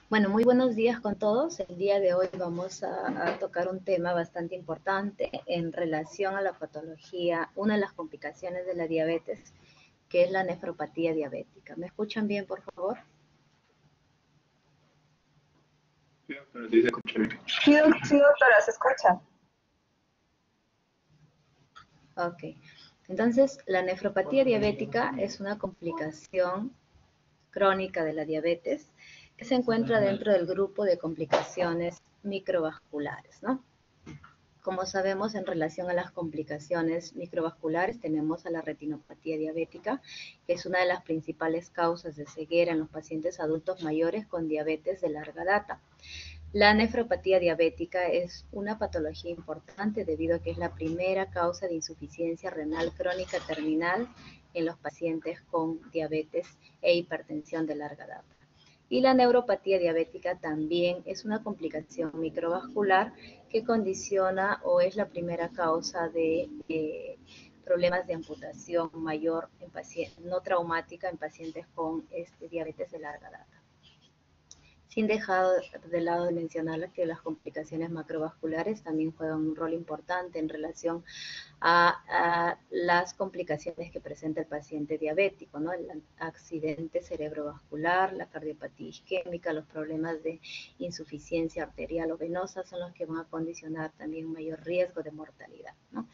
Bueno, muy buenos días con todos. El día de hoy vamos a tocar un tema bastante importante en relación a la patología, una de las complicaciones de la diabetes, que es la nefropatía diabética. ¿Me escuchan bien, por favor? Pero sí se escucha bien. Sí, doctora, se escucha. Ok. Entonces, la nefropatía diabética es una complicación crónica de la diabetes que se encuentra dentro del grupo de complicaciones microvasculares, ¿no? Como sabemos, en relación a las complicaciones microvasculares, tenemos a la retinopatía diabética, que es una de las principales causas de ceguera en los pacientes adultos mayores con diabetes de larga data. La nefropatía diabética es una patología importante debido a que es la primera causa de insuficiencia renal crónica terminal en los pacientes con diabetes e hipertensión de larga data. Y la neuropatía diabética también es una complicación microvascular que condiciona o es la primera causa de problemas de amputación mayor en pacientes, no traumática en pacientes con diabetes de larga data. Sin dejar de lado de mencionar que las complicaciones macrovasculares también juegan un rol importante en relación a las complicaciones que presenta el paciente diabético, ¿no? El accidente cerebrovascular, la cardiopatía isquémica, los problemas de insuficiencia arterial o venosa son los que van a condicionar también un mayor riesgo de mortalidad, ¿no?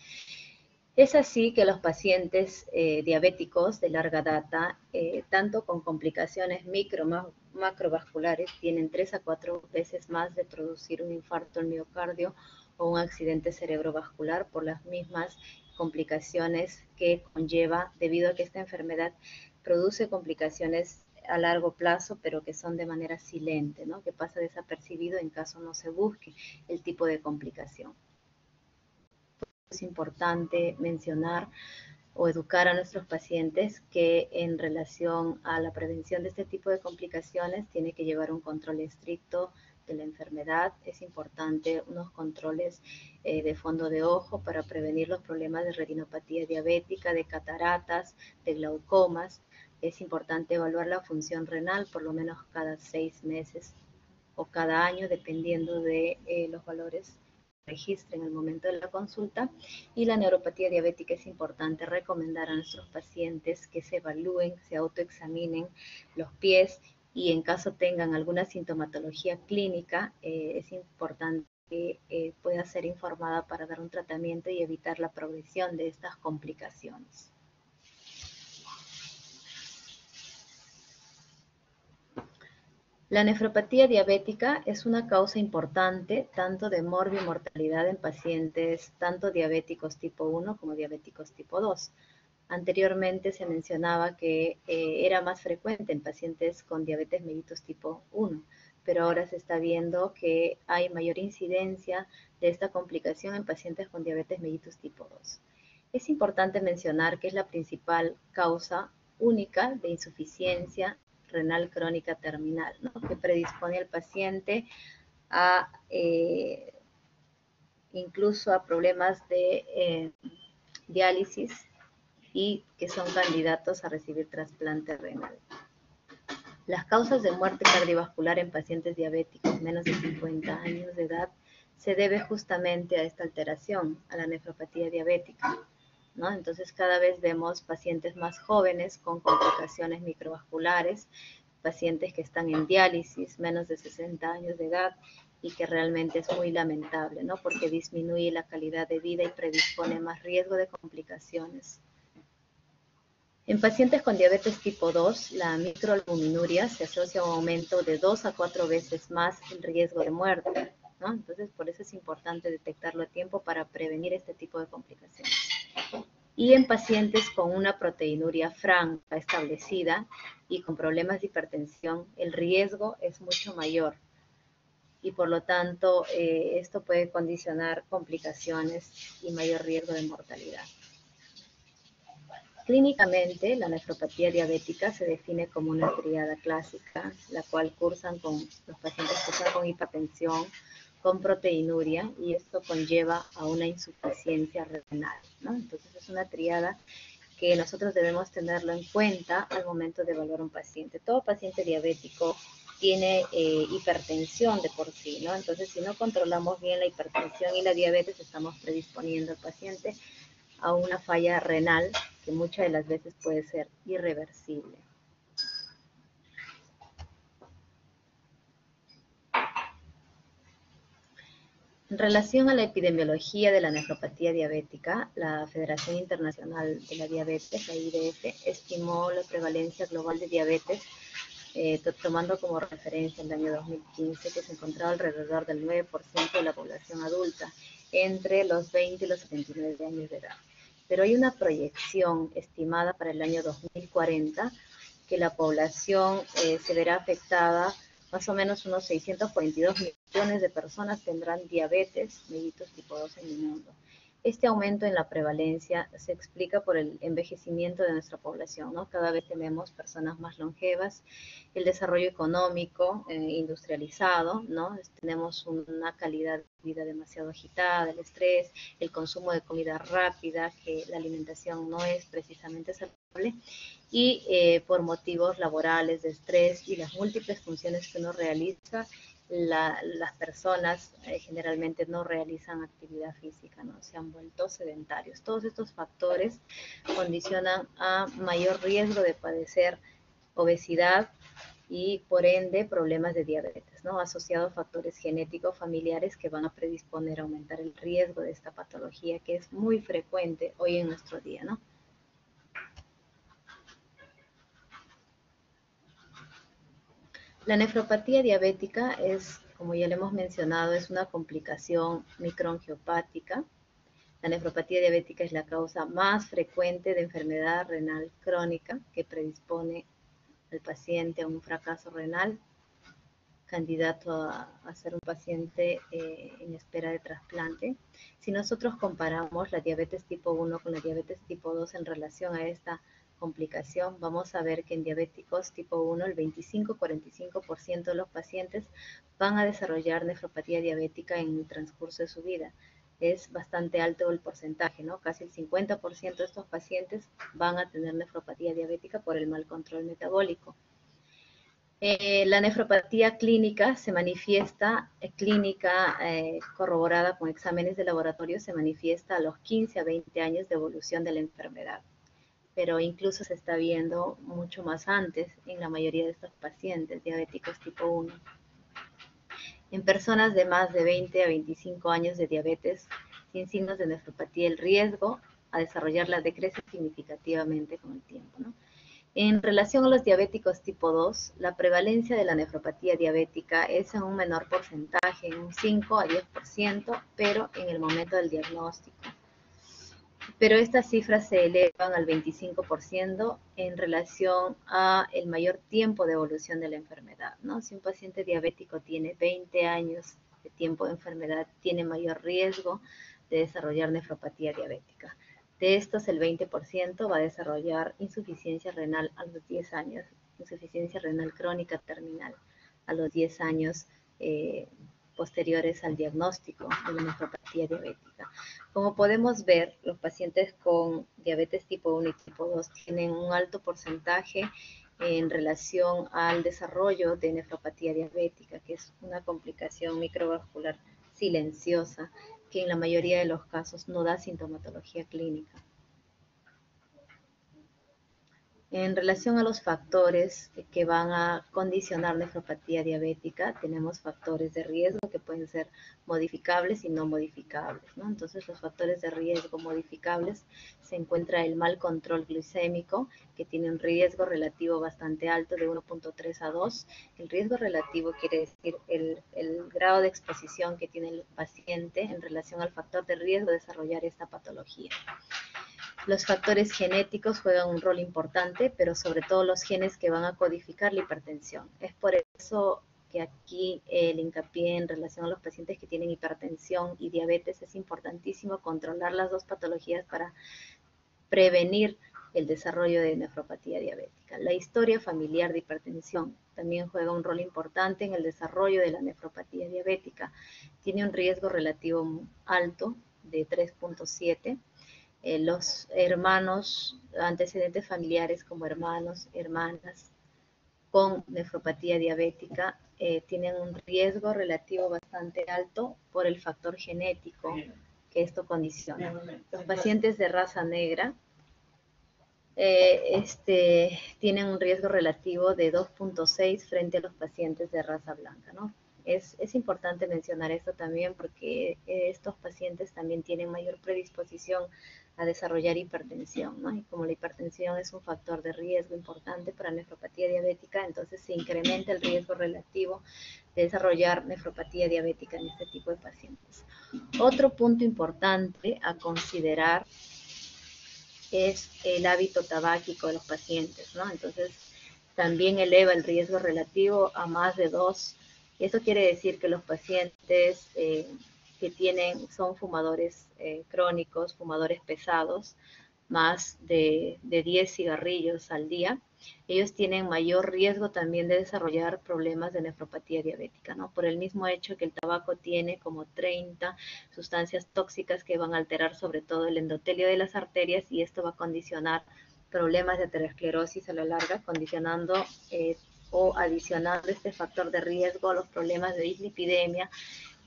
Es así que los pacientes diabéticos de larga data, tanto con complicaciones macrovasculares, tienen 3 a 4 veces más de producir un infarto al miocardio o un accidente cerebrovascular por las mismas complicaciones que conlleva, debido a que esta enfermedad produce complicaciones a largo plazo, pero que son de manera silente, ¿no? Que pasa desapercibido en caso no se busque el tipo de complicación. Es importante mencionar o educar a nuestros pacientes que en relación a la prevención de este tipo de complicaciones tiene que llevar un control estricto de la enfermedad. Es importante unos controles de fondo de ojo para prevenir los problemas de retinopatía diabética, de cataratas, de glaucomas. Es importante evaluar la función renal por lo menos cada 6 meses o cada año, dependiendo de los valores registre en el momento de la consulta. Y la neuropatía diabética es importante recomendar a nuestros pacientes que se evalúen, se autoexaminen los pies y en caso tengan alguna sintomatología clínica, es importante que pueda ser informada para dar un tratamiento y evitar la progresión de estas complicaciones. La nefropatía diabética es una causa importante tanto de morbimortalidad en pacientes tanto diabéticos tipo 1 como diabéticos tipo 2. Anteriormente se mencionaba que era más frecuente en pacientes con diabetes mellitus tipo 1, pero ahora se está viendo que hay mayor incidencia de esta complicación en pacientes con diabetes mellitus tipo 2. Es importante mencionar que es la principal causa única de insuficiencia renal crónica terminal, ¿no? Que predispone al paciente a incluso a problemas de diálisis y que son candidatos a recibir trasplante renal. Las causas de muerte cardiovascular en pacientes diabéticos menos de 50 años de edad se debe justamente a esta alteración, a la nefropatía diabética, ¿no? Entonces cada vez vemos pacientes más jóvenes con complicaciones microvasculares, pacientes que están en diálisis, menos de 60 años de edad, y que realmente es muy lamentable, ¿no? Porque disminuye la calidad de vida y predispone más riesgo de complicaciones. En pacientes con diabetes tipo 2, la microalbuminuria se asocia a un aumento de 2 a 4 veces más el riesgo de muerte, ¿no? Entonces, por eso es importante detectarlo a tiempo para prevenir este tipo de complicaciones. Y en pacientes con una proteinuria franca establecida y con problemas de hipertensión, el riesgo es mucho mayor y por lo tanto esto puede condicionar complicaciones y mayor riesgo de mortalidad. Clínicamente, la nefropatía diabética se define como una triada clásica, la cual cursan con los pacientes que están con hipertensión, con proteinuria, y esto conlleva a una insuficiencia renal, ¿no? Entonces es una triada que nosotros debemos tenerlo en cuenta al momento de evaluar un paciente. Todo paciente diabético tiene hipertensión de por sí, ¿no? Entonces, si no controlamos bien la hipertensión y la diabetes, estamos predisponiendo al paciente a una falla renal que muchas de las veces puede ser irreversible. En relación a la epidemiología de la nefropatía diabética, la Federación Internacional de la Diabetes, la IDF, estimó la prevalencia global de diabetes, tomando como referencia el año 2015, que se encontraba alrededor del 9% de la población adulta, entre los 20 y los 79 años de edad. Pero hay una proyección estimada para el año 2040 que la población se verá afectada. Más o menos unos 642 millones de personas tendrán diabetes mellitus tipo 2 en el mundo. Este aumento en la prevalencia se explica por el envejecimiento de nuestra población, ¿no? Cada vez tenemos personas más longevas, el desarrollo económico industrializado, ¿no? Tenemos una calidad de vida demasiado agitada, el estrés, el consumo de comida rápida, que la alimentación no es precisamente saludable, y por motivos laborales, de estrés y las múltiples funciones que uno realiza, las personas generalmente no realizan actividad física, ¿no? Se han vuelto sedentarios. Todos estos factores condicionan a mayor riesgo de padecer obesidad y por ende problemas de diabetes, ¿no? Asociados a factores genéticos familiares que van a predisponer a aumentar el riesgo de esta patología que es muy frecuente hoy en nuestro día, ¿no? La nefropatía diabética es, como ya le hemos mencionado, es una complicación microangiopática. La nefropatía diabética es la causa más frecuente de enfermedad renal crónica que predispone al paciente a un fracaso renal, candidato a ser un paciente en espera de trasplante. Si nosotros comparamos la diabetes tipo 1 con la diabetes tipo 2 en relación a esta complicación, vamos a ver que en diabéticos tipo 1 el 25-45% de los pacientes van a desarrollar nefropatía diabética en el transcurso de su vida. Es bastante alto el porcentaje, ¿no? Casi el 50% de estos pacientes van a tener nefropatía diabética por el mal control metabólico. La nefropatía clínica se manifiesta, corroborada con exámenes de laboratorio, se manifiesta a los 15 a 20 años de evolución de la enfermedad, pero incluso se está viendo mucho más antes en la mayoría de estos pacientes diabéticos tipo 1. En personas de más de 20 a 25 años de diabetes sin signos de nefropatía, el riesgo a desarrollarla decrece significativamente con el tiempo, ¿no? En relación a los diabéticos tipo 2, la prevalencia de la nefropatía diabética es en un menor porcentaje, en un 5 a 10%, pero en el momento del diagnóstico. Pero estas cifras se elevan al 25% en relación a el mayor tiempo de evolución de la enfermedad, ¿no? Si un paciente diabético tiene 20 años de tiempo de enfermedad, tiene mayor riesgo de desarrollar nefropatía diabética. De estos, el 20% va a desarrollar insuficiencia renal a los 10 años, insuficiencia renal crónica terminal a los 10 años posteriores al diagnóstico de la nefropatía diabética. Como podemos ver, los pacientes con diabetes tipo 1 y tipo 2 tienen un alto porcentaje en relación al desarrollo de nefropatía diabética, que es una complicación microvascular silenciosa que en la mayoría de los casos no da sintomatología clínica. En relación a los factores que van a condicionar nefropatía diabética, tenemos factores de riesgo que pueden ser modificables y no modificables, ¿no? Entonces, los factores de riesgo modificables se encuentra el mal control glucémico, que tiene un riesgo relativo bastante alto de 1.3 a 2. El riesgo relativo quiere decir el grado de exposición que tiene el paciente en relación al factor de riesgo de desarrollar esta patología. Los factores genéticos juegan un rol importante, pero sobre todo los genes que van a codificar la hipertensión. Es por eso que aquí el hincapié en relación a los pacientes que tienen hipertensión y diabetes es importantísimo controlar las dos patologías para prevenir el desarrollo de nefropatía diabética. La historia familiar de hipertensión también juega un rol importante en el desarrollo de la nefropatía diabética. Tiene un riesgo relativo alto de 3.7. los hermanos, antecedentes familiares como hermanos, hermanas, con nefropatía diabética tienen un riesgo relativo bastante alto por el factor genético que esto condiciona. Los pacientes de raza negra tienen un riesgo relativo de 2.6 frente a los pacientes de raza blanca, ¿no? Es importante mencionar esto también porque estos pacientes también tienen mayor predisposición a desarrollar hipertensión, ¿no? Y como la hipertensión es un factor de riesgo importante para nefropatía diabética, entonces se incrementa el riesgo relativo de desarrollar nefropatía diabética en este tipo de pacientes. Otro punto importante a considerar es el hábito tabáquico de los pacientes, ¿no? Entonces, también eleva el riesgo relativo a más de 2. Eso quiere decir que los pacientes son fumadores crónicos, fumadores pesados, más de 10 cigarrillos al día, ellos tienen mayor riesgo también de desarrollar problemas de nefropatía diabética, ¿no? Por el mismo hecho que el tabaco tiene como 30 sustancias tóxicas que van a alterar sobre todo el endotelio de las arterias y esto va a condicionar problemas de aterosclerosis a la larga, condicionando o adicionando este factor de riesgo a los problemas de dislipidemia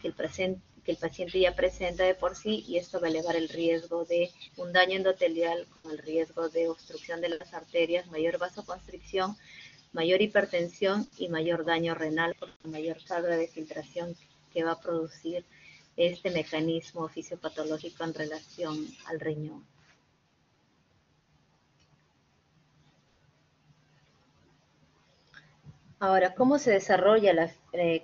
que el paciente ya presenta de por sí y esto va a elevar el riesgo de un daño endotelial con el riesgo de obstrucción de las arterias, mayor vasoconstricción, mayor hipertensión y mayor daño renal por la mayor carga de filtración que va a producir este mecanismo fisiopatológico en relación al riñón. Ahora, ¿cómo se desarrolla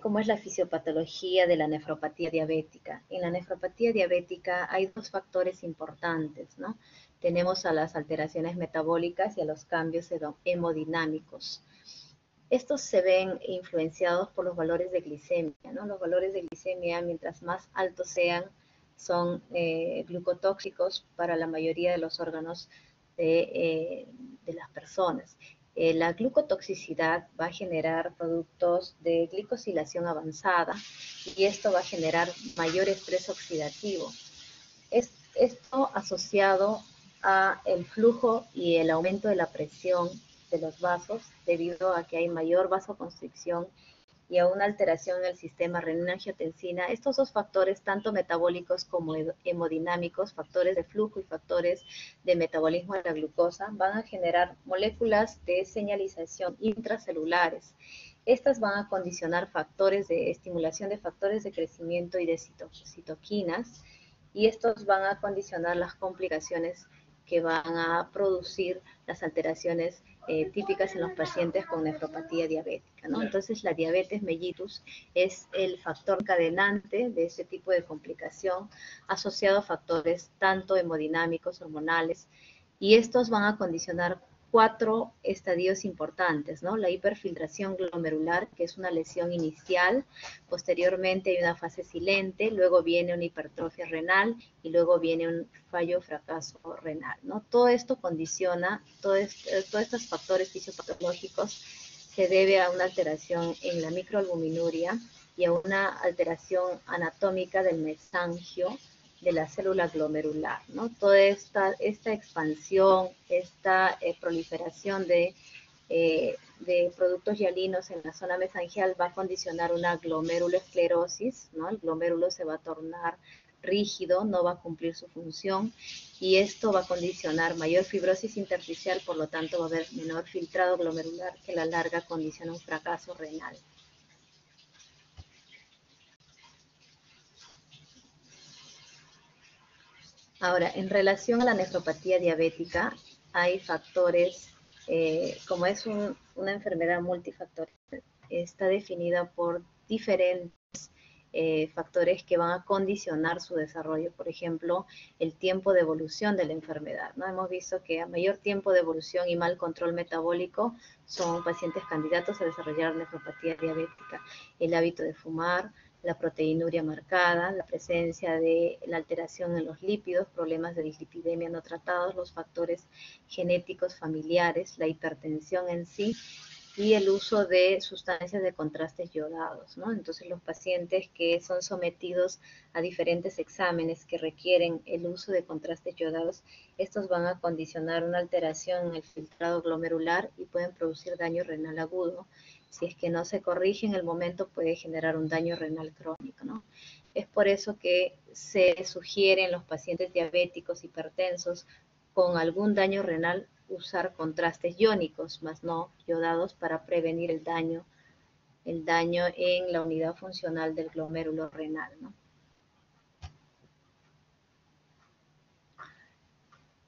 cómo es la fisiopatología de la nefropatía diabética? En la nefropatía diabética hay dos factores importantes, ¿no? Tenemos a las alteraciones metabólicas y a los cambios hemodinámicos. Estos se ven influenciados por los valores de glicemia, ¿no? Los valores de glicemia, mientras más altos sean, son glucotóxicos para la mayoría de los órganos de las personas. La glucotoxicidad va a generar productos de glicosilación avanzada y esto va a generar mayor estrés oxidativo. Esto asociado a el flujo y el aumento de la presión de los vasos debido a que hay mayor vasoconstricción y a una alteración en el sistema renina-angiotensina. Estos dos factores, tanto metabólicos como hemodinámicos, factores de flujo y factores de metabolismo de la glucosa, van a generar moléculas de señalización intracelulares. Estas van a condicionar factores de estimulación de factores de crecimiento y de citoquinas, y estos van a condicionar las complicaciones que van a producir las alteraciones típicas en los pacientes con nefropatía diabética, ¿no? Entonces, la diabetes mellitus es el factor encadenante de este tipo de complicación asociado a factores tanto hemodinámicos, hormonales, y estos van a condicionar 4 estadios importantes, ¿no? La hiperfiltración glomerular, que es una lesión inicial, posteriormente hay una fase silente, luego viene una hipertrofia renal y luego viene un fallo o fracaso renal, ¿no? Todo esto condiciona, todos estos factores fisiopatológicos se debe a una alteración en la microalbuminuria y a una alteración anatómica del mesangio de la célula glomerular, ¿no? Toda esta expansión, esta proliferación de productos hialinos en la zona mesangial va a condicionar una glomerulosclerosis, ¿no? El glomérulo se va a tornar rígido, no va a cumplir su función y esto va a condicionar mayor fibrosis intersticial, por lo tanto va a haber menor filtrado glomerular que a la larga condiciona un fracaso renal. Ahora, en relación a la nefropatía diabética, hay factores, como es una enfermedad multifactorial, está definida por diferentes factores que van a condicionar su desarrollo. Por ejemplo, el tiempo de evolución de la enfermedad, ¿no? Hemos visto que a mayor tiempo de evolución y mal control metabólico son pacientes candidatos a desarrollar nefropatía diabética. El hábito de fumar, la proteinuria marcada, la presencia de la alteración en los lípidos, problemas de dislipidemia no tratados, los factores genéticos familiares, la hipertensión en sí, y el uso de sustancias de contrastes yodados, ¿no? Entonces, los pacientes que son sometidos a diferentes exámenes que requieren el uso de contrastes yodados, estos van a condicionar una alteración en el filtrado glomerular y pueden producir daño renal agudo. Si es que no se corrige en el momento, puede generar un daño renal crónico, ¿no? Es por eso que se sugiere en los pacientes diabéticos, hipertensos, con algún daño renal, usar contrastes iónicos, más no yodados, para prevenir el daño en la unidad funcional del glomérulo renal, ¿no?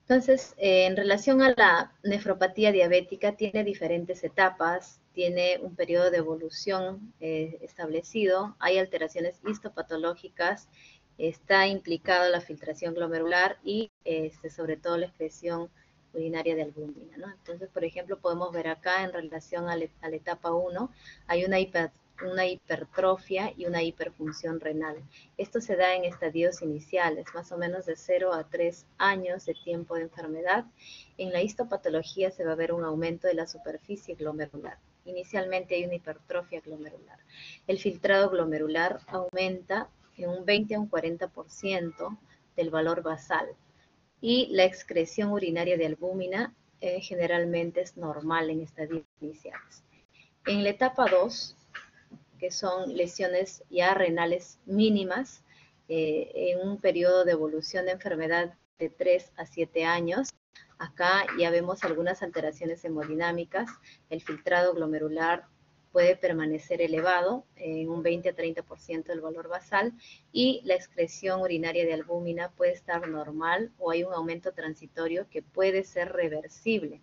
Entonces, en relación a la nefropatía diabética, tiene diferentes etapas, tiene un periodo de evolución establecido, hay alteraciones histopatológicas, está implicada la filtración glomerular y sobre todo la excreción urinaria de albúmina, ¿no? Entonces, por ejemplo, podemos ver acá en relación a la etapa 1, hay una hipertrofia y una hiperfunción renal. Esto se da en estadios iniciales, más o menos de 0 a 3 años de tiempo de enfermedad. En la histopatología se va a ver un aumento de la superficie glomerular. Inicialmente hay una hipertrofia glomerular. El filtrado glomerular aumenta en un 20 a un 40% del valor basal. Y la excreción urinaria de albúmina generalmente es normal en estadios iniciales. En la etapa 2, que son lesiones ya renales mínimas, en un periodo de evolución de enfermedad de 3 a 7 años. Acá ya vemos algunas alteraciones hemodinámicas, el filtrado glomerular puede permanecer elevado en un 20 a 30% del valor basal y la excreción urinaria de albúmina puede estar normal o hay un aumento transitorio que puede ser reversible.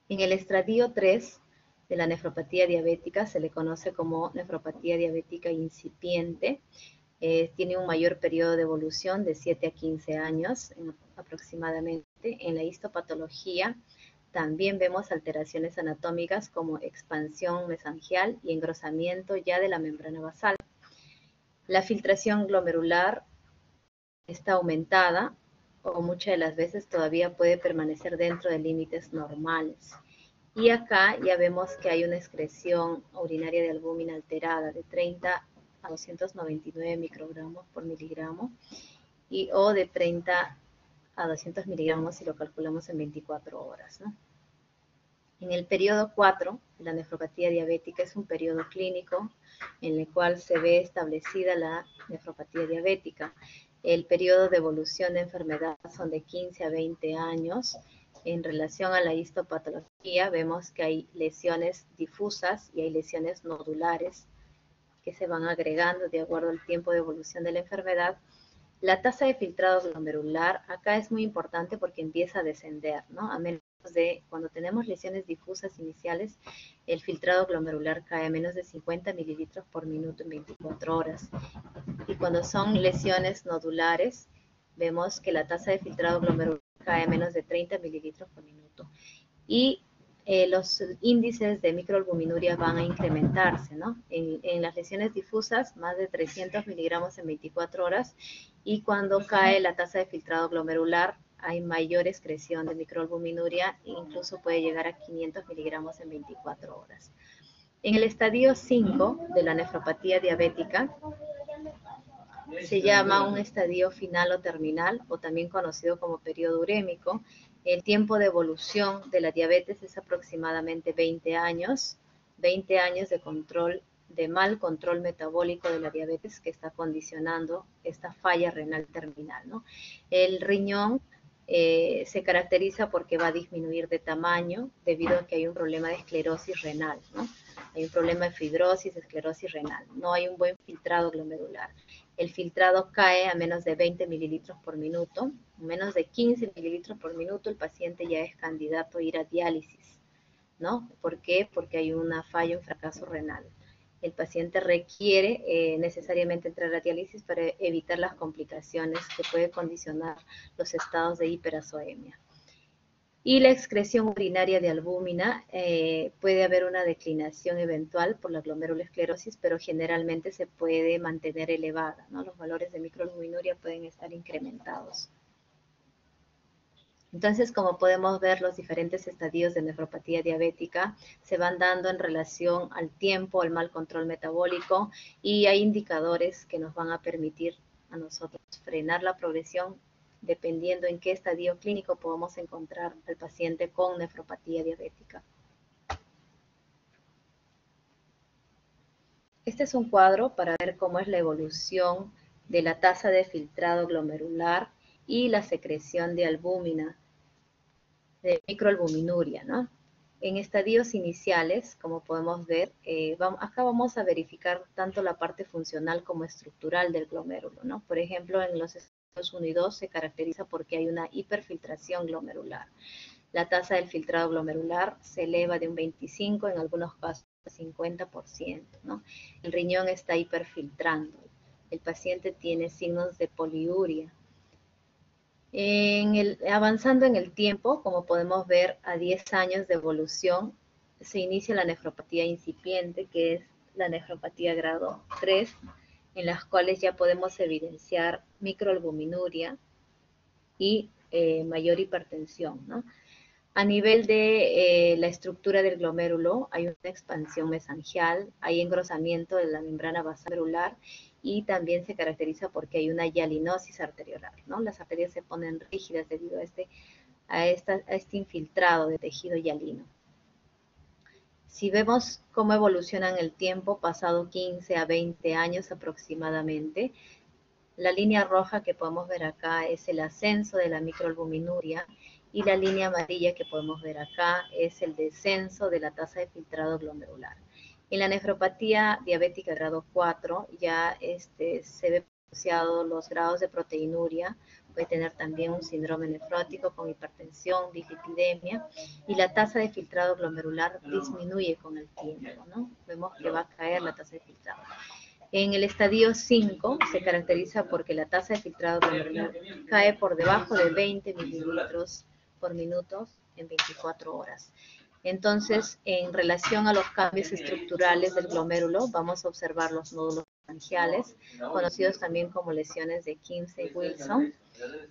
En el estadio 3 de la nefropatía diabética se le conoce como nefropatía diabética incipiente. Tiene un mayor periodo de evolución de 7 a 15 años aproximadamente. En la histopatología también vemos alteraciones anatómicas como expansión mesangial y engrosamiento ya de la membrana basal. La filtración glomerular está aumentada o muchas de las veces todavía puede permanecer dentro de límites normales. Y acá ya vemos que hay una excreción urinaria de albúmina alterada de 30 a 299 microgramos por miligramo o de 30 a 200 miligramos si lo calculamos en 24 horas, ¿no? En el periodo 4, la nefropatía diabética es un periodo clínico en el cual se ve establecida la nefropatía diabética. El periodo de evolución de enfermedad son de 15 a 20 años. En relación a la histopatología, vemos que hay lesiones difusas y hay lesiones nodulares que se van agregando de acuerdo al tiempo de evolución de la enfermedad. La tasa de filtrado glomerular acá es muy importante porque empieza a descender, ¿no? A menos de cuando tenemos lesiones difusas iniciales, el filtrado glomerular cae a menos de 50 mililitros por minuto en 24 horas. Y cuando son lesiones nodulares, vemos que la tasa de filtrado glomerular cae a menos de 30 mililitros por minuto. Y los índices de microalbuminuria van a incrementarse, ¿no? En las lesiones difusas, más de 300 miligramos en 24 horas, y cuando cae la tasa de filtrado glomerular, hay mayor excreción de microalbuminuria, e incluso puede llegar a 500 miligramos en 24 horas. En el estadio 5 de la nefropatía diabética, se llama un estadio final o terminal, o también conocido como periodo urémico. El tiempo de evolución de la diabetes es aproximadamente 20 años de mal control metabólico de la diabetes que está condicionando esta falla renal terminal, ¿no? El riñón se caracteriza porque va a disminuir de tamaño debido a que hay un problema de esclerosis renal, ¿no? Hay un problema de fibrosis, esclerosis renal, no hay un buen filtrado glomerular. El filtrado cae a menos de 20 mililitros por minuto, menos de 15 mililitros por minuto, el paciente ya es candidato a ir a diálisis, ¿no? ¿Por qué? Porque hay una falla, un fracaso renal. El paciente requiere necesariamente entrar a diálisis para evitar las complicaciones que puede condicionar los estados de hiperazoemia. Y la excreción urinaria de albúmina, puede haber una declinación eventual por la glomerulosclerosis, pero generalmente se puede mantener elevada, ¿no? Los valores de microalbuminuria pueden estar incrementados. Entonces, como podemos ver, los diferentes estadios de nefropatía diabética se van dando en relación al tiempo, al mal control metabólico, y hay indicadores que nos van a permitir a nosotros frenar la progresión dependiendo en qué estadio clínico podamos encontrar al paciente con nefropatía diabética. Este es un cuadro para ver cómo es la evolución de la tasa de filtrado glomerular y la secreción de albúmina, de microalbuminuria, ¿no? En estadios iniciales, como podemos ver, acá vamos a verificar tanto la parte funcional como estructural del glomérulo, ¿no? Por ejemplo, en los estadios 1 y 2 se caracteriza porque hay una hiperfiltración glomerular. La tasa del filtrado glomerular se eleva de un 25, en algunos casos 50%, ¿no? El riñón está hiperfiltrando. El paciente tiene signos de poliuria. Avanzando en el tiempo, como podemos ver, a 10 años de evolución, se inicia la nefropatía incipiente, que es la nefropatía grado 3, en las cuales ya podemos evidenciar microalbuminuria y mayor hipertensión, ¿no? A nivel de la estructura del glomérulo, hay una expansión mesangial, hay engrosamiento de la membrana basal glomerular y también se caracteriza porque hay una hialinosis arteriolar, ¿no? Las arterias se ponen rígidas debido a este infiltrado de tejido hialino. Si vemos cómo evoluciona en el tiempo, pasado 15 a 20 años aproximadamente, la línea roja que podemos ver acá es el ascenso de la microalbuminuria y la línea amarilla que podemos ver acá es el descenso de la tasa de filtrado glomerular. En la nefropatía diabética grado 4 ya se ve asociado los grados de proteinuria, puede tener también un síndrome nefrótico con hipertensión, dislipidemia, y la tasa de filtrado glomerular disminuye con el tiempo, ¿no? Vemos que va a caer la tasa de filtrado. En el estadio 5 se caracteriza porque la tasa de filtrado glomerular cae por debajo de 20 mililitros por minuto en 24 horas. Entonces, en relación a los cambios estructurales del glomérulo, vamos a observar los nódulos mesangiales, conocidos también como lesiones de Kinsey-Wilson,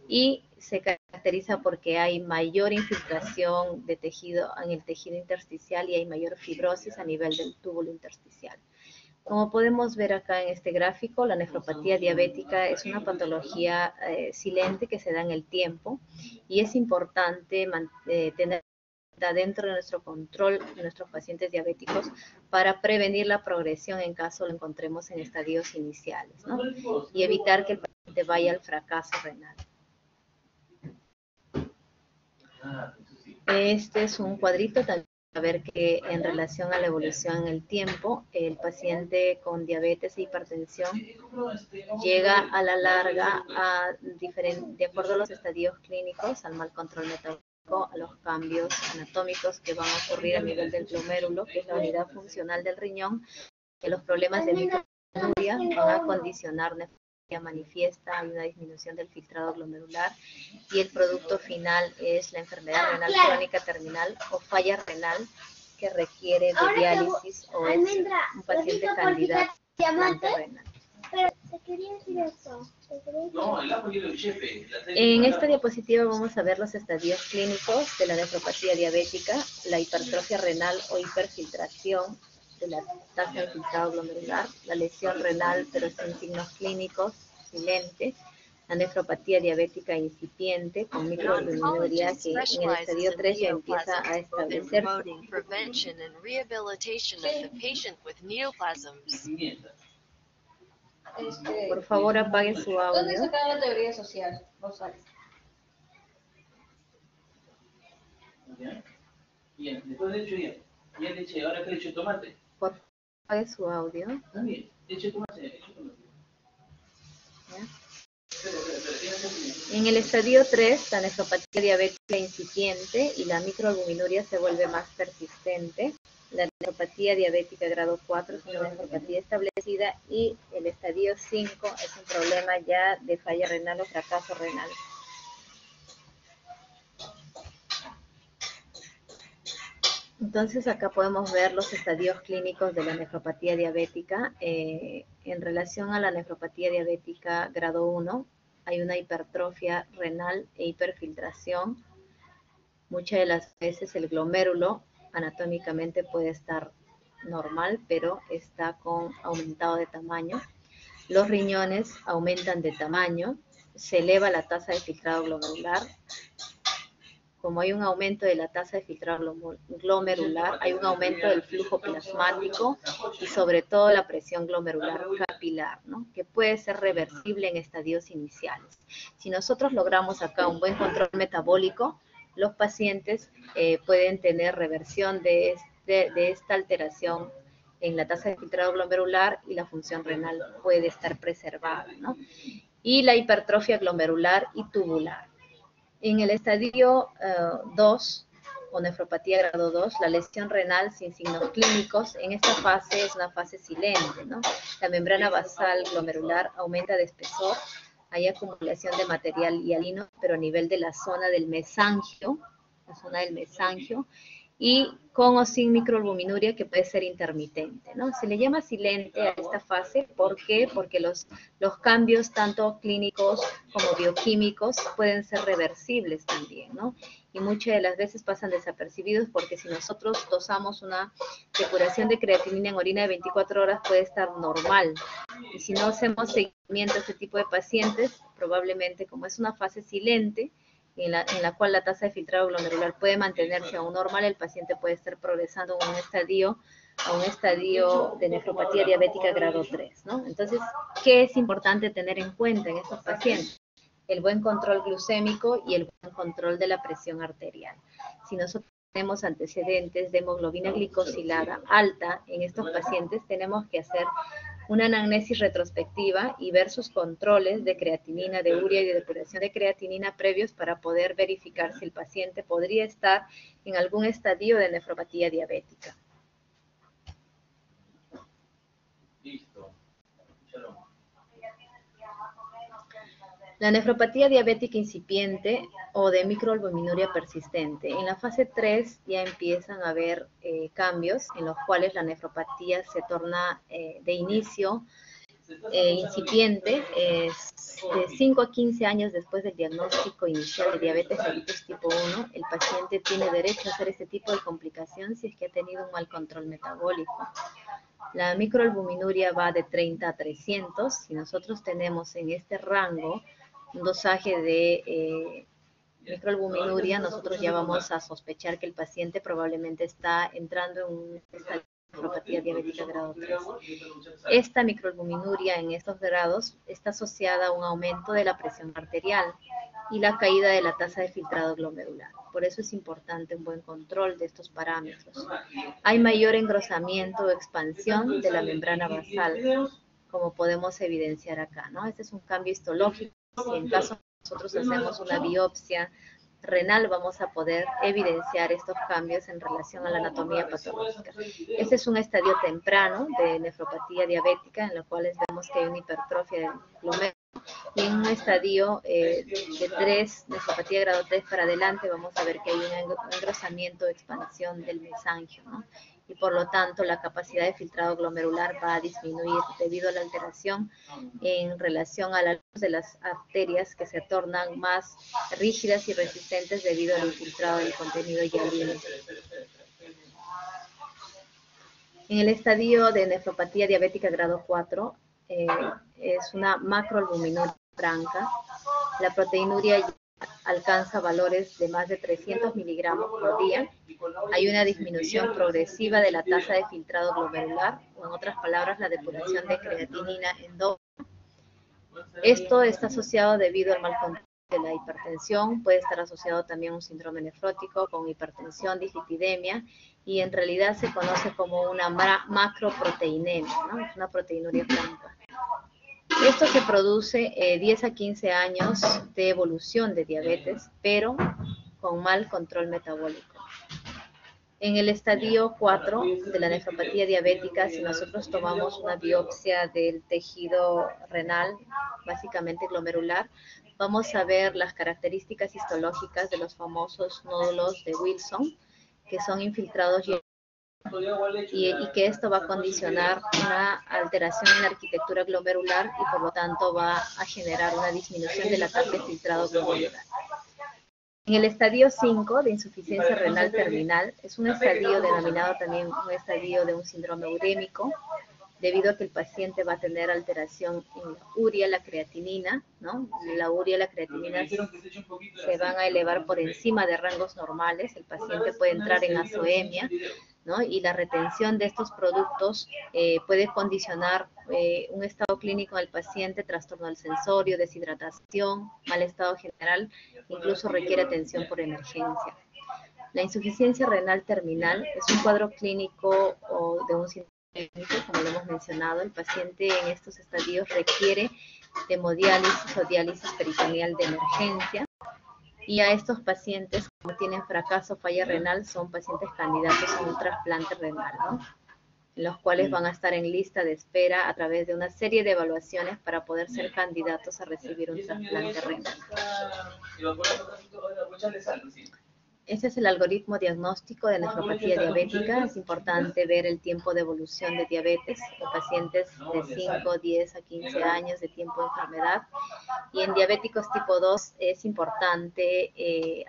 y se caracteriza porque hay mayor infiltración de tejido en el tejido intersticial y hay mayor fibrosis a nivel del túbulo intersticial. Como podemos ver acá en este gráfico, la nefropatía diabética es una patología silente que se da en el tiempo y es importante tener dentro de nuestro control de nuestros pacientes diabéticos para prevenir la progresión en caso lo encontremos en estadios iniciales, ¿no? Y evitar que el paciente vaya al fracaso renal. Este es un cuadrito también para ver que en relación a la evolución en el tiempo, el paciente con diabetes e hipertensión llega a la larga de acuerdo a los estadios clínicos, al mal control metabólico, a los cambios anatómicos que van a ocurrir a nivel del glomérulo, que es la unidad funcional del riñón, que los problemas de microalbuminuria van a condicionar manifiesta, hay una disminución del filtrado glomerular y el producto final es la enfermedad renal crónica terminal o falla renal que requiere de diálisis o es un paciente candidato a trasplante renal. En esta diapositiva vamos a ver los estadios clínicos de la nefropatía diabética, la hipertrofia renal o hiperfiltración de la tasa de filtrado glomerular, la lesión renal pero sin signos clínicos, silente, la nefropatía diabética incipiente con microalbuminuria que en el estadio 3 ya empieza a establecerse. Por favor, apague su audio. ¿Dónde sacaron la teoría social, Rosales? Bien, después de hecho bien. Bien leche, ahora que le echo tomate. Por favor, apague su audio. También, leche tomate, leche tomate. ¿Ya? En el estadio 3, la nefropatía diabética incipiente y la microalbuminuria se vuelve más persistente. La nefropatía diabética grado 4 es una nefropatía establecida y el estadio 5 es un problema ya de falla renal o fracaso renal. Entonces acá podemos ver los estadios clínicos de la nefropatía diabética. En relación a la nefropatía diabética grado 1, hay una hipertrofia renal e hiperfiltración. Muchas de las veces el glomérulo anatómicamente puede estar normal, pero está con aumentado de tamaño. Los riñones aumentan de tamaño, se eleva la tasa de filtrado glomerular. Como hay un aumento de la tasa de filtrado glomerular, hay un aumento del flujo plasmático y sobre todo la presión glomerular capilar, ¿no? Que puede ser reversible en estadios iniciales. Si nosotros logramos acá un buen control metabólico, los pacientes pueden tener reversión de esta alteración en la tasa de filtrado glomerular y la función renal puede estar preservada, ¿no? Y la hipertrofia glomerular y tubular. En el estadio 2 o nefropatía grado 2, la lesión renal sin signos clínicos, en esta fase es una fase silente, ¿no? La membrana basal glomerular aumenta de espesor, hay acumulación de material hialino, pero a nivel de la zona del mesangio, y con o sin microalbuminuria que puede ser intermitente, ¿no? Se le llama silente a esta fase, ¿por qué? Porque los cambios tanto clínicos como bioquímicos pueden ser reversibles también, ¿no? Y muchas de las veces pasan desapercibidos porque si nosotros dosamos una depuración de creatinina en orina de 24 horas puede estar normal. Y si no hacemos seguimiento a este tipo de pacientes, probablemente como es una fase silente, en la cual la tasa de filtrado glomerular puede mantenerse aún normal, el paciente puede estar progresando a un estadio de nefropatía diabética grado 3, ¿no? Entonces, ¿qué es importante tener en cuenta en estos pacientes? El buen control glucémico y el buen control de la presión arterial. Si nosotros tenemos antecedentes de hemoglobina glicosilada alta en estos pacientes, tenemos que hacer una anamnesis retrospectiva y ver sus controles de creatinina, de urea y de depuración de creatinina previos para poder verificar si el paciente podría estar en algún estadio de nefropatía diabética. Listo. La nefropatía diabética incipiente o de microalbuminuria persistente. En la fase 3 ya empiezan a haber cambios en los cuales la nefropatía se torna de inicio incipiente, de 5 a 15 años después del diagnóstico inicial de diabetes mellitus tipo 1, el paciente tiene derecho a hacer este tipo de complicación si es que ha tenido un mal control metabólico. La microalbuminuria va de 30 a 300. Si nosotros tenemos en este rango un dosaje de microalbuminuria, nosotros ya vamos a sospechar que el paciente probablemente está entrando en un estadio de nefropatía diabética grado 3. Esta microalbuminuria en estos grados está asociada a un aumento de la presión arterial y la caída de la tasa de filtrado glomerular. Por eso es importante un buen control de estos parámetros. Hay mayor engrosamiento o expansión de la membrana basal, como podemos evidenciar acá, ¿no? Este es un cambio histológico. Si en caso nosotros hacemos una biopsia renal, vamos a poder evidenciar estos cambios en relación a la anatomía patológica. Este es un estadio temprano de nefropatía diabética, en lo cual vemos que hay una hipertrofia del glomérulo. Y en un estadio de 3, nefropatía grado 3 para adelante, vamos a ver que hay un engrosamiento o expansión del mesangio, ¿no? Y por lo tanto la capacidad de filtrado glomerular va a disminuir debido a la alteración en relación a la luz de las arterias que se tornan más rígidas y resistentes debido al infiltrado del contenido hialino. En el estadio de nefropatía diabética grado 4, es una macroalbuminuria franca. La proteinuria alcanza valores de más de 300 miligramos por día. Hay una disminución progresiva de la tasa de filtrado glomerular, o en otras palabras, la depuración de creatinina endógena. Esto está asociado debido al mal control de la hipertensión, puede estar asociado también a un síndrome nefrótico con hipertensión, dislipidemia, y en realidad se conoce como una macroproteinemia, ¿no? Es una proteinuria franca. Esto se produce 10 a 15 años de evolución de diabetes, pero con mal control metabólico. En el estadio 4 de la nefropatía diabética, si nosotros tomamos una biopsia del tejido renal, básicamente glomerular, vamos a ver las características histológicas de los famosos nódulos de Wilson, que son infiltrados y que esto va a condicionar una alteración en la arquitectura glomerular y por lo tanto va a generar una disminución de la tasa de filtrado glomerular. En el estadio 5 de insuficiencia renal terminal, es un estadio denominado también un estadio de un síndrome urémico, debido a que el paciente va a tener alteración en la urea, la creatinina, ¿no? La urea y la creatinina se van a elevar por encima de rangos normales, el paciente puede entrar en azoemia, ¿no? Y la retención de estos productos puede condicionar un estado clínico del paciente, trastorno del sensorio, deshidratación, mal estado general, incluso requiere atención por emergencia. La insuficiencia renal terminal es un cuadro clínico o de un síndrome, como lo hemos mencionado. El paciente en estos estadios requiere hemodiálisis o diálisis peritoneal de emergencia, y a estos pacientes, como tienen fracaso o falla renal, son pacientes candidatos a un trasplante renal, ¿no? En los cuales van a estar en lista de espera a través de una serie de evaluaciones para poder ser candidatos a recibir un trasplante renal. Ese es el algoritmo diagnóstico de nefropatía diabética. Es importante ver el tiempo de evolución de diabetes en pacientes de 5, 10 a 15 años de tiempo de enfermedad. Y en diabéticos tipo 2 es importante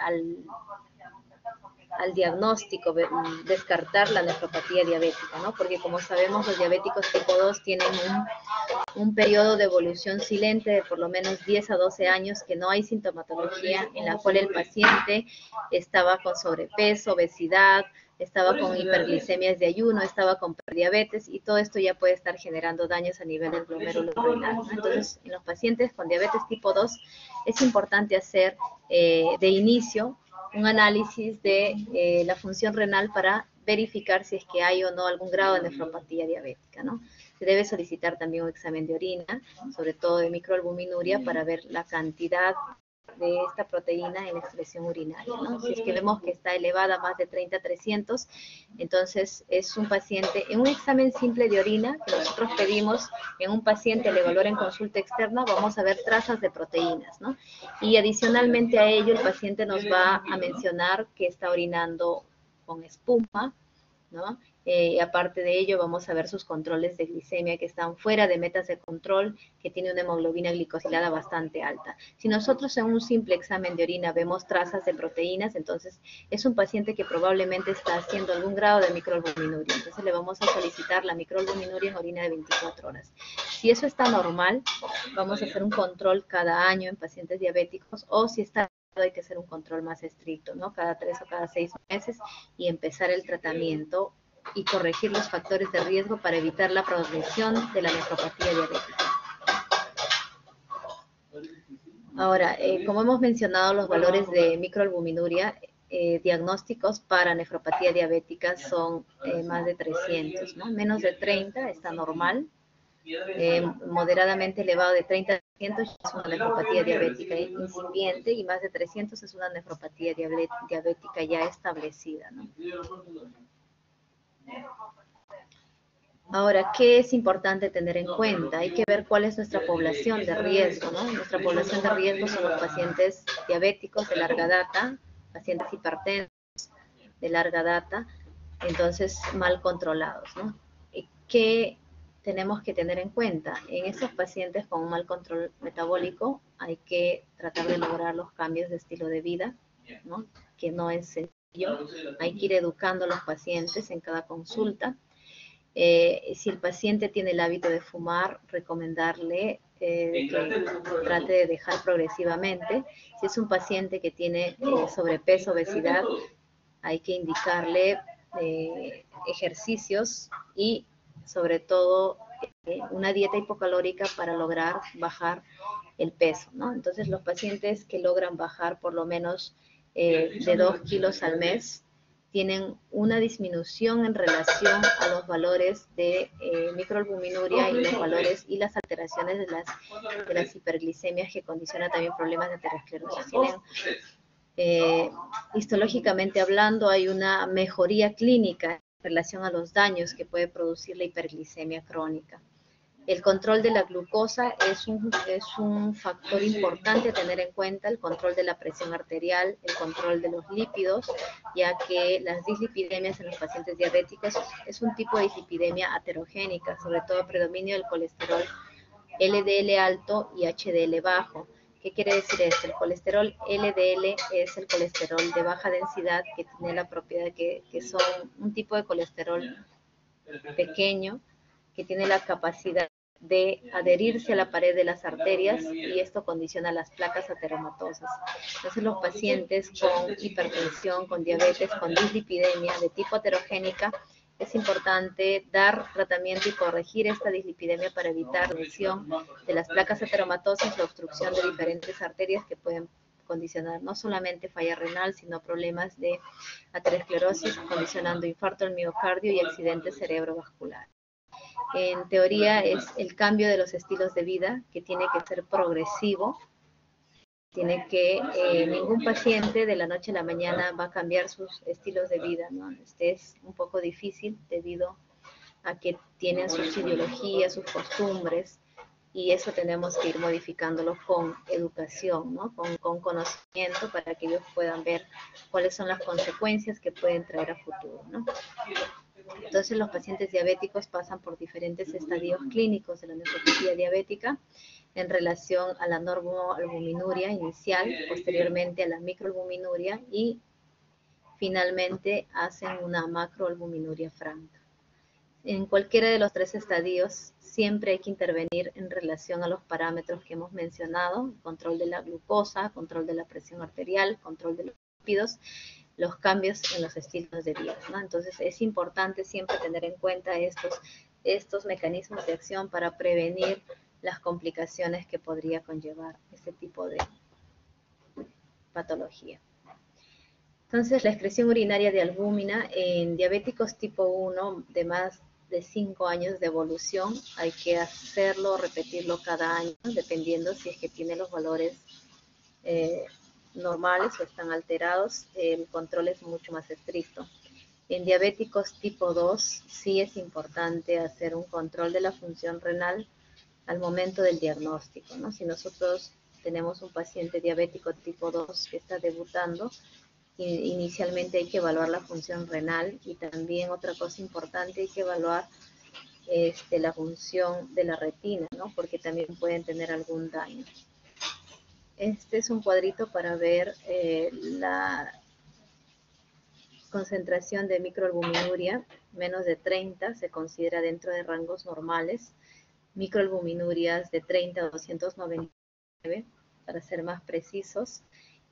al diagnóstico descartar la nefropatía diabética, ¿no? Porque como sabemos, los diabéticos tipo 2 tienen un periodo de evolución silente de por lo menos 10 a 12 años, que no hay sintomatología, en la cual el paciente estaba con sobrepeso, obesidad, estaba con hiperglicemias de ayuno, estaba con prediabetes, y todo esto ya puede estar generando daños a nivel del glomérulo renal, ¿no? Entonces, en los pacientes con diabetes tipo 2 es importante hacer de inicio un análisis de la función renal para verificar si es que hay o no algún grado de nefropatía diabética, ¿no? Se debe solicitar también un examen de orina, sobre todo de microalbuminuria, para ver la cantidad de esta proteína en la excreción urinaria, ¿no? Si es que vemos que está elevada más de 30-300, entonces es un paciente, en un examen simple de orina que nosotros pedimos en un paciente al evaluar en consulta externa, vamos a ver trazas de proteínas, ¿no? Y adicionalmente a ello, el paciente nos va a mencionar que está orinando con espuma, ¿no? Aparte de ello, vamos a ver sus controles de glicemia que están fuera de metas de control, que tiene una hemoglobina glicosilada bastante alta. Si nosotros en un simple examen de orina vemos trazas de proteínas, entonces es un paciente que probablemente está haciendo algún grado de microalbuminuria. Entonces le vamos a solicitar la microalbuminuria en orina de 24 horas. Si eso está normal, vamos a hacer un control cada año en pacientes diabéticos, o si está, hay que hacer un control más estricto, ¿no? Cada 3 o cada 6 meses, y empezar el tratamiento y corregir los factores de riesgo para evitar la progresión de la nefropatía diabética. Ahora, como hemos mencionado, los valores de microalbuminuria diagnósticos para nefropatía diabética son más de 300, ¿no? Menos de 30 está normal. Moderadamente elevado de 30 a 300 es una nefropatía diabética incipiente, y más de 300 es una nefropatía diabética ya establecida, ¿no? Ahora, ¿qué es importante tener en cuenta? Hay que ver cuál es nuestra población de riesgo, ¿no? Nuestra población de riesgo son los pacientes diabéticos de larga data, pacientes hipertensos de larga data, entonces mal controlados, ¿no? ¿Qué tenemos que tener en cuenta? En estos pacientes con un mal control metabólico hay que tratar de lograr los cambios de estilo de vida, ¿no? Que no es sencillo. Hay que ir educando a los pacientes en cada consulta. Si el paciente tiene el hábito de fumar, recomendarle que trate de dejar progresivamente. Si es un paciente que tiene sobrepeso, obesidad, hay que indicarle ejercicios y sobre todo una dieta hipocalórica para lograr bajar el peso, ¿no? Entonces los pacientes que logran bajar por lo menos de 2 kilos al mes tienen una disminución en relación a los valores de microalbuminuria y los valores y las alteraciones de las hiperglicemias, que condiciona también problemas de aterosclerosis. Histológicamente hablando, hay una mejoría clínica en relación a los daños que puede producir la hiperglicemia crónica. El control de la glucosa es un factor importante a tener en cuenta, el control de la presión arterial, el control de los lípidos, ya que las dislipidemias en los pacientes diabéticos es un tipo de dislipidemia aterogénica, sobre todo predominio del colesterol LDL alto y HDL bajo, ¿Qué quiere decir esto? El colesterol LDL es el colesterol de baja densidad que tiene la propiedad que son un tipo de colesterol pequeño que tiene la capacidad de adherirse a la pared de las arterias y esto condiciona las placas ateromatosas. Entonces los pacientes con hipertensión, con diabetes, con dislipidemia de tipo aterogénica, es importante dar tratamiento y corregir esta dislipidemia para evitar la lesión de las placas ateromatosas, la obstrucción de diferentes arterias que pueden condicionar no solamente falla renal, sino problemas de aterosclerosis, condicionando infarto del miocardio y accidentes cerebrovasculares. En teoría es el cambio de los estilos de vida que tiene que ser progresivo. Tiene que, ningún paciente de la noche a la mañana va a cambiar sus estilos de vida, ¿no? Este es un poco difícil debido a que tienen sus ideologías, sus costumbres, y eso tenemos que ir modificándolo con educación, ¿no? Con conocimiento para que ellos puedan ver cuáles son las consecuencias que pueden traer a futuro, ¿no? Entonces los pacientes diabéticos pasan por diferentes estadios clínicos de la nefropatía diabética en relación a la normoalbuminuria inicial, posteriormente a la microalbuminuria y finalmente hacen una macroalbuminuria franca. En cualquiera de los tres estadios siempre hay que intervenir en relación a los parámetros que hemos mencionado, control de la glucosa, control de la presión arterial, control de los lípidos, los cambios en los estilos de vida, ¿no? Entonces es importante siempre tener en cuenta estos mecanismos de acción para prevenir las complicaciones que podría conllevar este tipo de patología. Entonces la excreción urinaria de albúmina en diabéticos tipo 1 de más de 5 años de evolución, hay que hacerlo, repetirlo cada año, dependiendo si es que tiene los valores normales o están alterados, el control es mucho más estricto. En diabéticos tipo 2 sí es importante hacer un control de la función renal al momento del diagnóstico, ¿no? Si nosotros tenemos un paciente diabético tipo 2 que está debutando, inicialmente hay que evaluar la función renal y también otra cosa importante, hay que evaluar la función de la retina, ¿no? Porque también pueden tener algún daño. Este es un cuadrito para ver la concentración de microalbuminuria, menos de 30 se considera dentro de rangos normales, microalbuminurias de 30 a 299, para ser más precisos,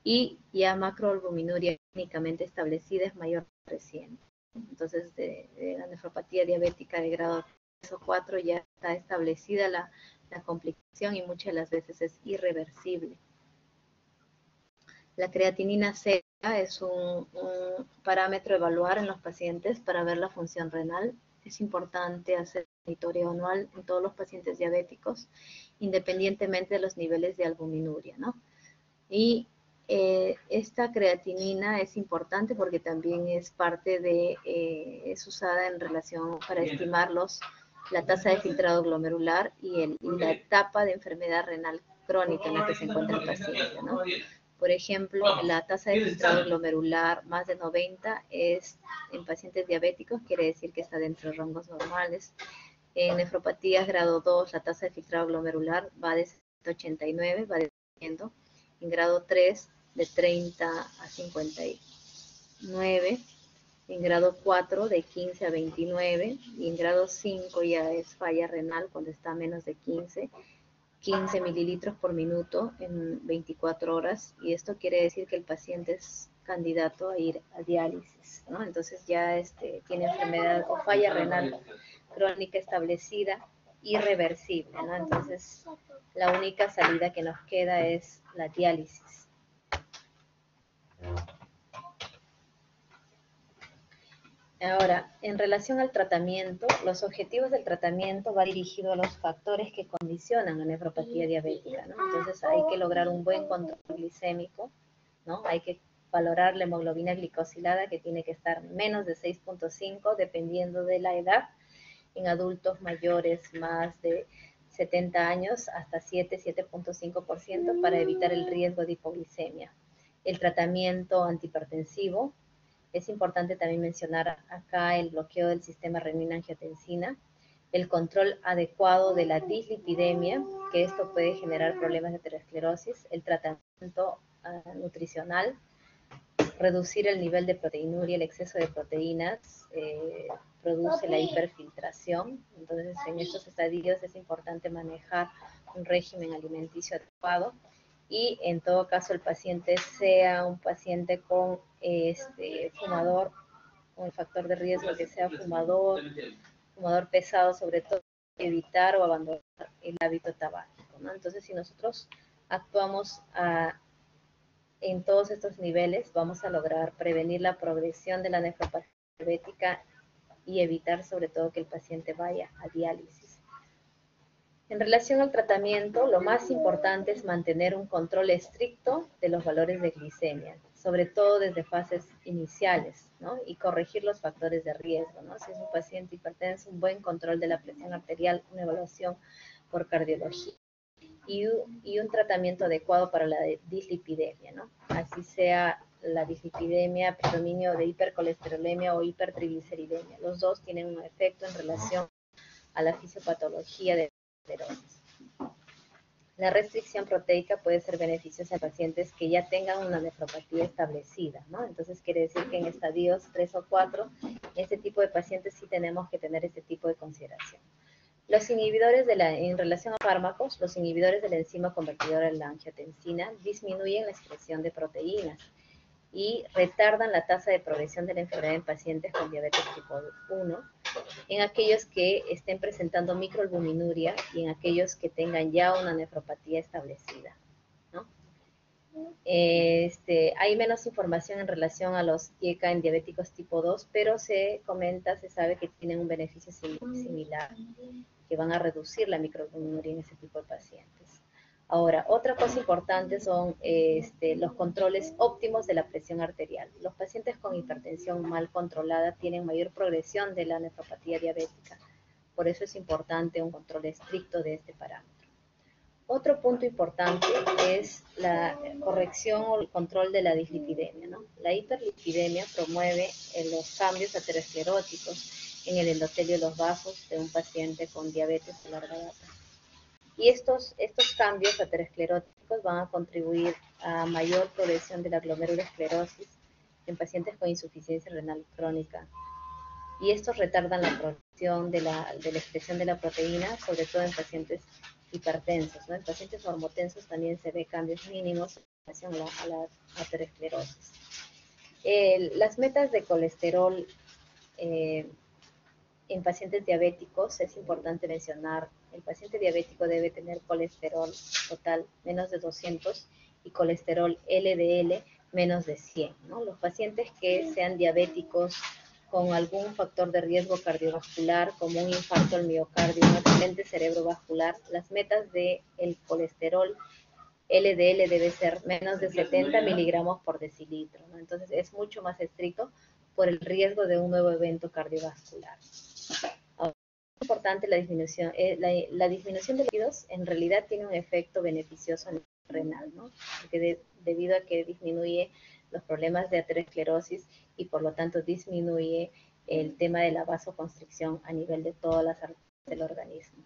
y ya macroalbuminuria clínicamente establecida es mayor de 300. Entonces, de la nefropatía diabética de grado 3 o 4 ya está establecida la complicación y muchas de las veces es irreversible. La creatinina C es un parámetro a evaluar en los pacientes para ver la función renal. Es importante hacer monitoreo anual en todos los pacientes diabéticos, independientemente de los niveles de albuminuria, ¿no? Y esta creatinina es importante porque también es parte de, es usada en relación para estimar la tasa de filtrado glomerular y la etapa de enfermedad renal crónica en la que se encuentra el paciente, ¿no? Por ejemplo, la tasa de filtrado glomerular más de 90 es en pacientes diabéticos, quiere decir que está dentro de rangos normales. En nefropatías grado 2, la tasa de filtrado glomerular va de 189, va descendiendo. En grado 3, de 30 a 59. En grado 4, de 15 a 29. Y en grado 5 ya es falla renal cuando está a menos de 15 mililitros por minuto en 24 horas, y esto quiere decir que el paciente es candidato a ir a diálisis, ¿no? Entonces ya tiene enfermedad o falla renal crónica establecida, irreversible, ¿no? Entonces la única salida que nos queda es la diálisis. Ahora, en relación al tratamiento, los objetivos del tratamiento va dirigido a los factores que condicionan la nefropatía diabética, ¿no? Entonces hay que lograr un buen control glicémico, ¿no? Hay que valorar la hemoglobina glicosilada que tiene que estar menos de 6.5 dependiendo de la edad. En adultos mayores más de 70 años hasta 7.5% para evitar el riesgo de hipoglicemia. El tratamiento antihipertensivo. Es importante también mencionar acá el bloqueo del sistema renina-angiotensina el control adecuado de la dislipidemia, que esto puede generar problemas de aterosclerosis, el tratamiento nutricional, reducir el nivel de proteinuria, el exceso de proteínas produce la hiperfiltración. Entonces, en estos estadios es importante manejar un régimen alimenticio adecuado y, en todo caso, el paciente sea un paciente con fumador, con el factor de riesgo que sea fumador pesado, sobre todo, evitar o abandonar el hábito tabáquico, ¿no? Entonces, si nosotros actuamos en todos estos niveles, vamos a lograr prevenir la progresión de la nefropatía diabética y evitar sobre todo que el paciente vaya a diálisis. En relación al tratamiento, lo más importante es mantener un control estricto de los valores de glicemia, sobre todo desde fases iniciales, ¿no? Y corregir los factores de riesgo, ¿no? Si es un paciente hipertenso, un buen control de la presión arterial, una evaluación por cardiología y un tratamiento adecuado para la dislipidemia, ¿no? Así sea la dislipidemia, predominio de hipercolesterolemia o hipertrigliceridemia. Los dos tienen un efecto en relación a la fisiopatología de esteroides. La restricción proteica puede ser beneficiosa en pacientes que ya tengan una nefropatía establecida, ¿no? Entonces quiere decir que en estadios 3 o 4, este tipo de pacientes sí tenemos que tener este tipo de consideración. Los inhibidores en relación a fármacos, los inhibidores de la enzima convertidora de la angiotensina disminuyen la expresión de proteínas y retardan la tasa de progresión de la enfermedad en pacientes con diabetes tipo 1, en aquellos que estén presentando microalbuminuria y en aquellos que tengan ya una nefropatía establecida, ¿no? Hay menos información en relación a los IECA en diabéticos tipo 2, pero se sabe que tienen un beneficio similar, que van a reducir la microalbuminuria en ese tipo de pacientes. Ahora, otra cosa importante son los controles óptimos de la presión arterial. Los pacientes con hipertensión mal controlada tienen mayor progresión de la nefropatía diabética. Por eso es importante un control estricto de este parámetro. Otro punto importante es la corrección o el control de la dislipidemia, ¿no? La hiperlipidemia promueve los cambios ateroscleróticos en el endotelio de los vasos de un paciente con diabetes de larga data. Y estos cambios ateroscleróticos van a contribuir a mayor progresión de la glomerulosclerosis en pacientes con insuficiencia renal crónica. Y estos retardan la progresión de la expresión de la proteína, sobre todo en pacientes hipertensos, ¿no? En pacientes normotensos también se ve cambios mínimos en relación a la aterosclerosis. Las metas de colesterol en pacientes diabéticos es importante mencionar. El paciente diabético debe tener colesterol total menos de 200 y colesterol LDL menos de 100, ¿no? Los pacientes que sean diabéticos con algún factor de riesgo cardiovascular, como un infarto al miocardio, un accidente cerebrovascular, las metas del colesterol LDL debe ser menos de 70 miligramos por decilitro, ¿no? Entonces es mucho más estricto por el riesgo de un nuevo evento cardiovascular. Ahora, es importante la disminución. La disminución de lípidos en realidad tiene un efecto beneficioso en el renal, ¿no? Porque debido a que disminuye los problemas de aterosclerosis y por lo tanto disminuye el tema de la vasoconstricción a nivel de todas las arterias del organismo.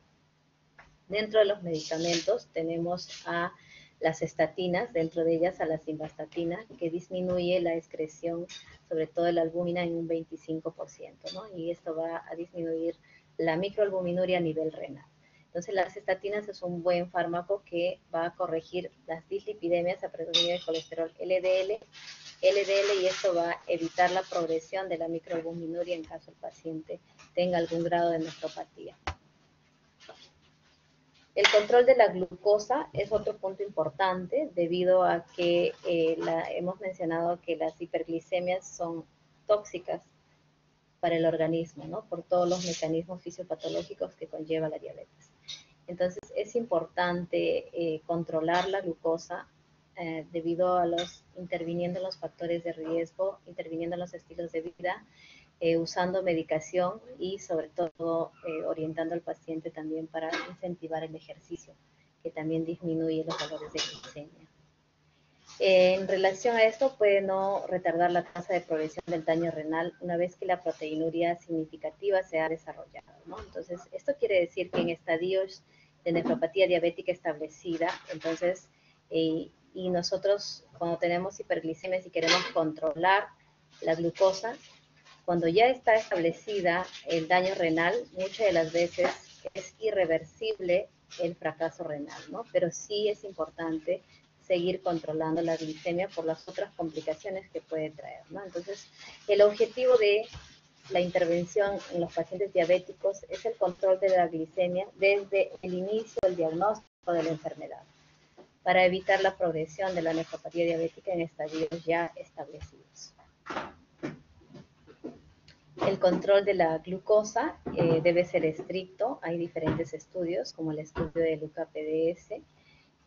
Dentro de los medicamentos tenemos a las estatinas, dentro de ellas a la simvastatina, que disminuye la excreción, sobre todo de la albúmina, en un 25%, ¿no? Y esto va a disminuir la microalbuminuria a nivel renal. Entonces, las estatinas es un buen fármaco que va a corregir las dislipidemias a predominio de colesterol LDL, y esto va a evitar la progresión de la microalbuminuria en caso el paciente tenga algún grado de nefropatía. El control de la glucosa es otro punto importante debido a que hemos mencionado que las hiperglicemias son tóxicas para el organismo, ¿no? Por todos los mecanismos fisiopatológicos que conlleva la diabetes. Entonces es importante controlar la glucosa debido a interviniendo en los factores de riesgo, interviniendo en los estilos de vida, usando medicación y sobre todo orientando al paciente también para incentivar el ejercicio, que también disminuye los valores de glicemia. En relación a esto, puede no retardar la tasa de progresión del daño renal una vez que la proteinuria significativa se ha desarrollado, ¿no? Entonces, esto quiere decir que en estadios de nefropatía diabética establecida, entonces, y nosotros cuando tenemos hiperglicemia y queremos controlar la glucosa, cuando ya está establecida el daño renal, muchas de las veces es irreversible el fracaso renal, ¿no? Pero sí es importante seguir controlando la glicemia por las otras complicaciones que puede traer, ¿no? Entonces, el objetivo de la intervención en los pacientes diabéticos es el control de la glicemia desde el inicio del diagnóstico de la enfermedad, para evitar la progresión de la nefropatía diabética en estadios ya establecidos. El control de la glucosa debe ser estricto. Hay diferentes estudios, como el estudio de LUCA-PDS,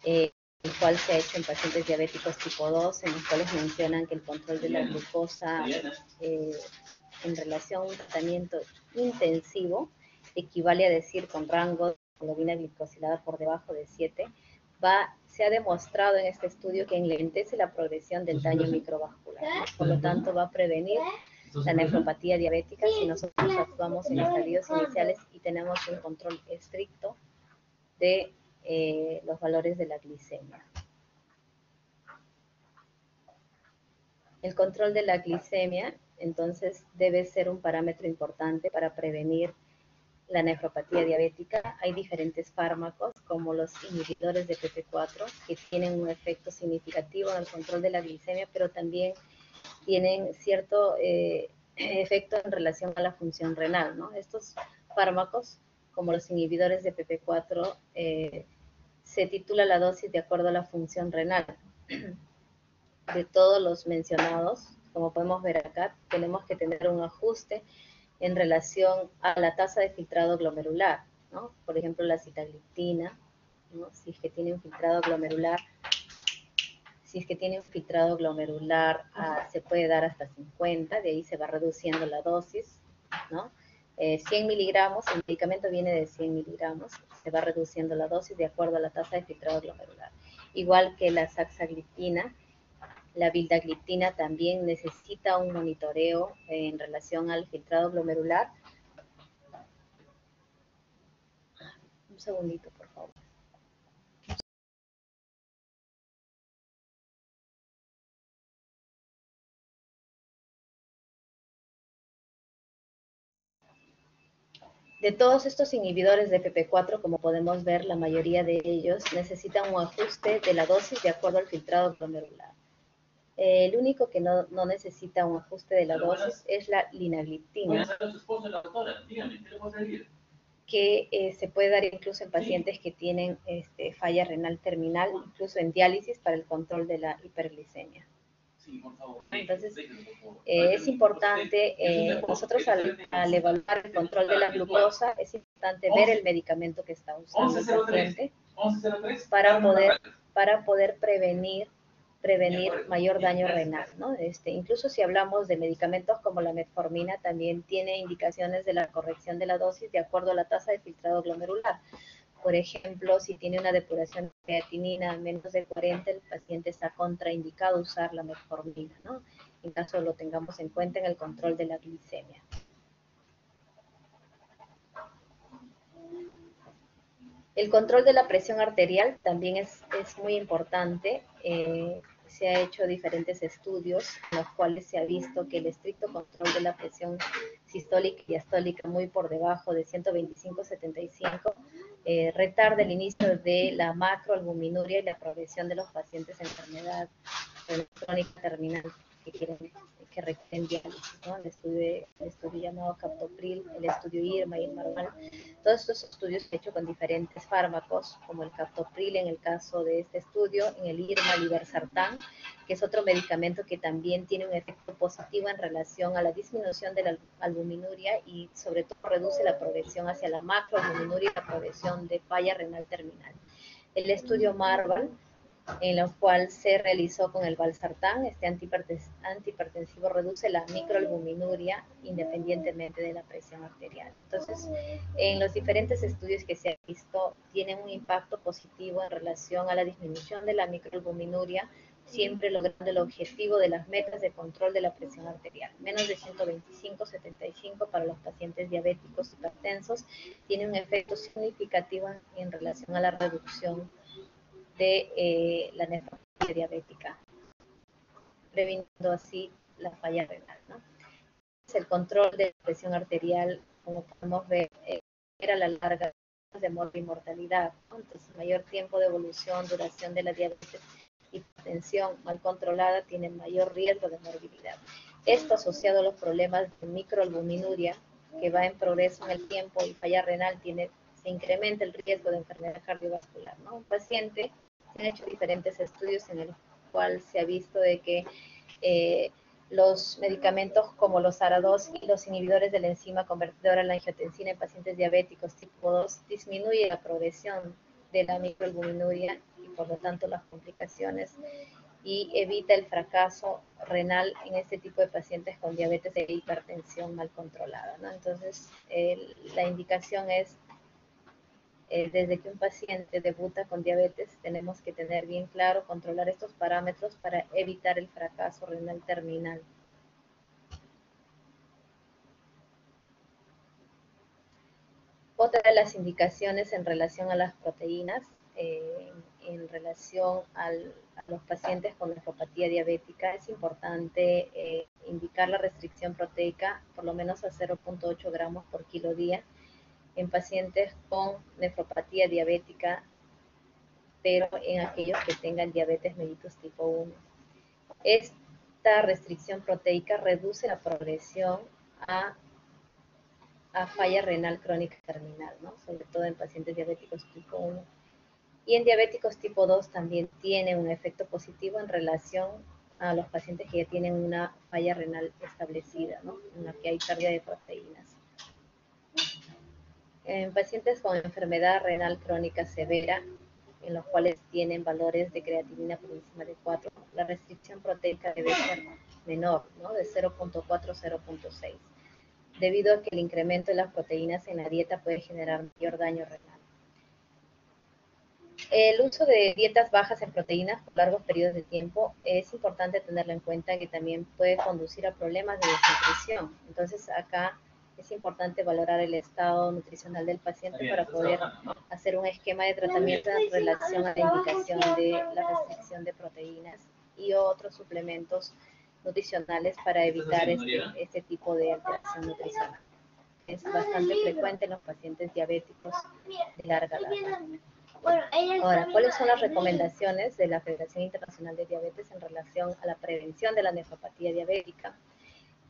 el cual se ha hecho en pacientes diabéticos tipo 2, en los cuales mencionan que el control de la glucosa en relación a un tratamiento intensivo equivale a decir con rango de hemoglobina glicosilada por debajo de 7, se ha demostrado en este estudio que enlentece la progresión del daño microvascular, ¿no? Por lo tanto va a prevenir la nefropatía diabética si nosotros actuamos en estadios iniciales y tenemos un control estricto de los valores de la glicemia. El control de la glicemia, entonces, debe ser un parámetro importante para prevenir la nefropatía diabética. Hay diferentes fármacos, como los inhibidores de PP4, que tienen un efecto significativo en el control de la glicemia, pero también tienen cierto efecto en relación a la función renal, ¿no? Estos fármacos, como los inhibidores de PP4, se titula la dosis de acuerdo a la función renal. De todos los mencionados, como podemos ver acá, tenemos que tener un ajuste en relación a la tasa de filtrado glomerular, ¿no? Por ejemplo, la sitagliptina, ¿no? Si es que tiene un filtrado glomerular, se puede dar hasta 50, de ahí se va reduciendo la dosis, ¿no? 100 miligramos, el medicamento viene de 100 miligramos, se va reduciendo la dosis de acuerdo a la tasa de filtrado glomerular. Igual que la saxagliptina, la vildagliptina también necesita un monitoreo en relación al filtrado glomerular. Un segundito, por favor. De todos estos inhibidores de PP4, como podemos ver, la mayoría de ellos necesitan un ajuste de la dosis de acuerdo al filtrado glomerular. El único que no necesita un ajuste de la dosis es la linagliptina, que se puede dar incluso en pacientes que tienen falla renal terminal, incluso en diálisis para el control de la hiperglicemia. Entonces, es importante, nosotros al evaluar el control de la glucosa, es importante ver el medicamento que está usando el paciente para poder prevenir mayor daño renal, ¿no? Incluso si hablamos de medicamentos como la metformina, también tiene indicaciones de la corrección de la dosis de acuerdo a la tasa de filtrado glomerular. Por ejemplo, si tiene una depuración de creatinina menos de 40, el paciente está contraindicado usar la metformina, ¿no? En caso lo tengamos en cuenta en el control de la glicemia. El control de la presión arterial también es muy importante. Se ha hecho diferentes estudios en los cuales se ha visto que el estricto control de la presión sistólica y diastólica muy por debajo de 125/75 retarda el inicio de la macroalbuminuria y la progresión de los pacientes en enfermedad crónica terminal que requieren diálisis, ¿no? El estudio llamado Captopril, el estudio IRMA y el Marval. Todos estos estudios se han hecho con diferentes fármacos, como el Captopril en el caso de este estudio, en el IRMA Libersartán, que es otro medicamento que también tiene un efecto positivo en relación a la disminución de la albuminuria y sobre todo reduce la progresión hacia la macroalbuminuria y la progresión de falla renal terminal. El estudio Marval, en lo cual se realizó con el valsartán, este antihipertensivo reduce la microalbuminuria independientemente de la presión arterial. Entonces, en los diferentes estudios que se han visto, tienen un impacto positivo en relación a la disminución de la microalbuminuria, siempre logrando el objetivo de las metas de control de la presión arterial. Menos de 125/75 para los pacientes diabéticos hipertensos tiene un efecto significativo en relación a la reducción de la nefropatía diabética, previniendo así la falla renal, ¿no? El control de la presión arterial, como podemos ver, era la larga de mortalidad, ¿no? Entonces, mayor tiempo de evolución, duración de la diabetes, hipertensión mal controlada tiene mayor riesgo de morbilidad. Esto asociado a los problemas de microalbuminuria, que va en progreso en el tiempo, y falla renal, se incrementa el riesgo de enfermedad cardiovascular, ¿no? Un paciente, se han hecho diferentes estudios en el cual se ha visto de que los medicamentos como los ARA2 y los inhibidores de la enzima convertidora a la angiotensina en pacientes diabéticos tipo 2 disminuye la progresión de la microalbuminuria y por lo tanto las complicaciones, y evita el fracaso renal en este tipo de pacientes con diabetes e hipertensión mal controlada, ¿no? Entonces, la indicación es, desde que un paciente debuta con diabetes, tenemos que tener bien claro, controlar estos parámetros para evitar el fracaso renal terminal. Otra de las indicaciones en relación a las proteínas, en relación a los pacientes con nefropatía diabética, es importante indicar la restricción proteica por lo menos a 0.8 gramos por kilo día en pacientes con nefropatía diabética, pero en aquellos que tengan diabetes mellitus tipo 1. Esta restricción proteica reduce la progresión a falla renal crónica terminal, ¿no? Sobre todo en pacientes diabéticos tipo 1. Y en diabéticos tipo 2 también tiene un efecto positivo en relación a los pacientes que ya tienen una falla renal establecida, ¿no? En la que hay pérdida de proteínas. En pacientes con enfermedad renal crónica severa, en los cuales tienen valores de creatinina por encima de 4, la restricción proteica debe ser menor, ¿no? De 0.4 a 0.6, debido a que el incremento de las proteínas en la dieta puede generar mayor daño renal. El uso de dietas bajas en proteínas por largos periodos de tiempo es importante tenerlo en cuenta, que también puede conducir a problemas de desnutrición. Entonces, acá es importante valorar el estado nutricional del paciente para poder hacer un esquema de tratamiento en relación a la indicación de la restricción de proteínas y otros suplementos nutricionales para evitar este tipo de alteración nutricional. Es bastante frecuente en los pacientes diabéticos de larga data. Ahora, ¿cuáles son las recomendaciones de la Federación Internacional de Diabetes en relación a la prevención de la nefropatía diabética?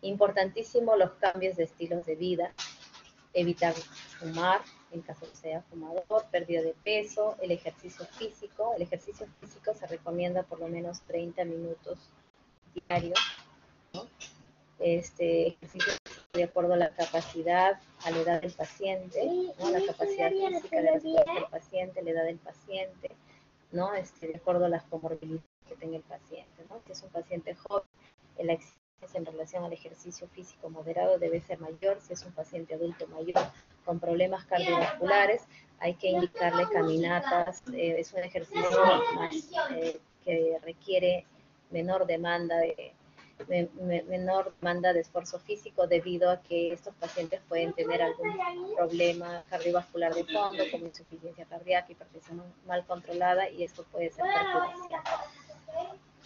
Importantísimo los cambios de estilos de vida, evitar fumar, en caso que sea fumador, pérdida de peso, el ejercicio físico. El ejercicio físico se recomienda por lo menos 30 minutos diarios, ¿no? Ejercicio de acuerdo a la capacidad, a la edad del paciente, ¿no? La capacidad física de respuesta del paciente, la edad del paciente, ¿no? De acuerdo a las comorbilidades que tenga el paciente, ¿no? Si es un paciente joven, la exigencia en relación al ejercicio físico moderado debe ser mayor. Si es un paciente adulto mayor con problemas cardiovasculares, hay que indicarle caminatas. Es un ejercicio más, que requiere menor demanda de esfuerzo físico, debido a que estos pacientes pueden tener algún problema cardiovascular de fondo, como insuficiencia cardíaca, hipertensión mal controlada, y esto puede ser perjudicial.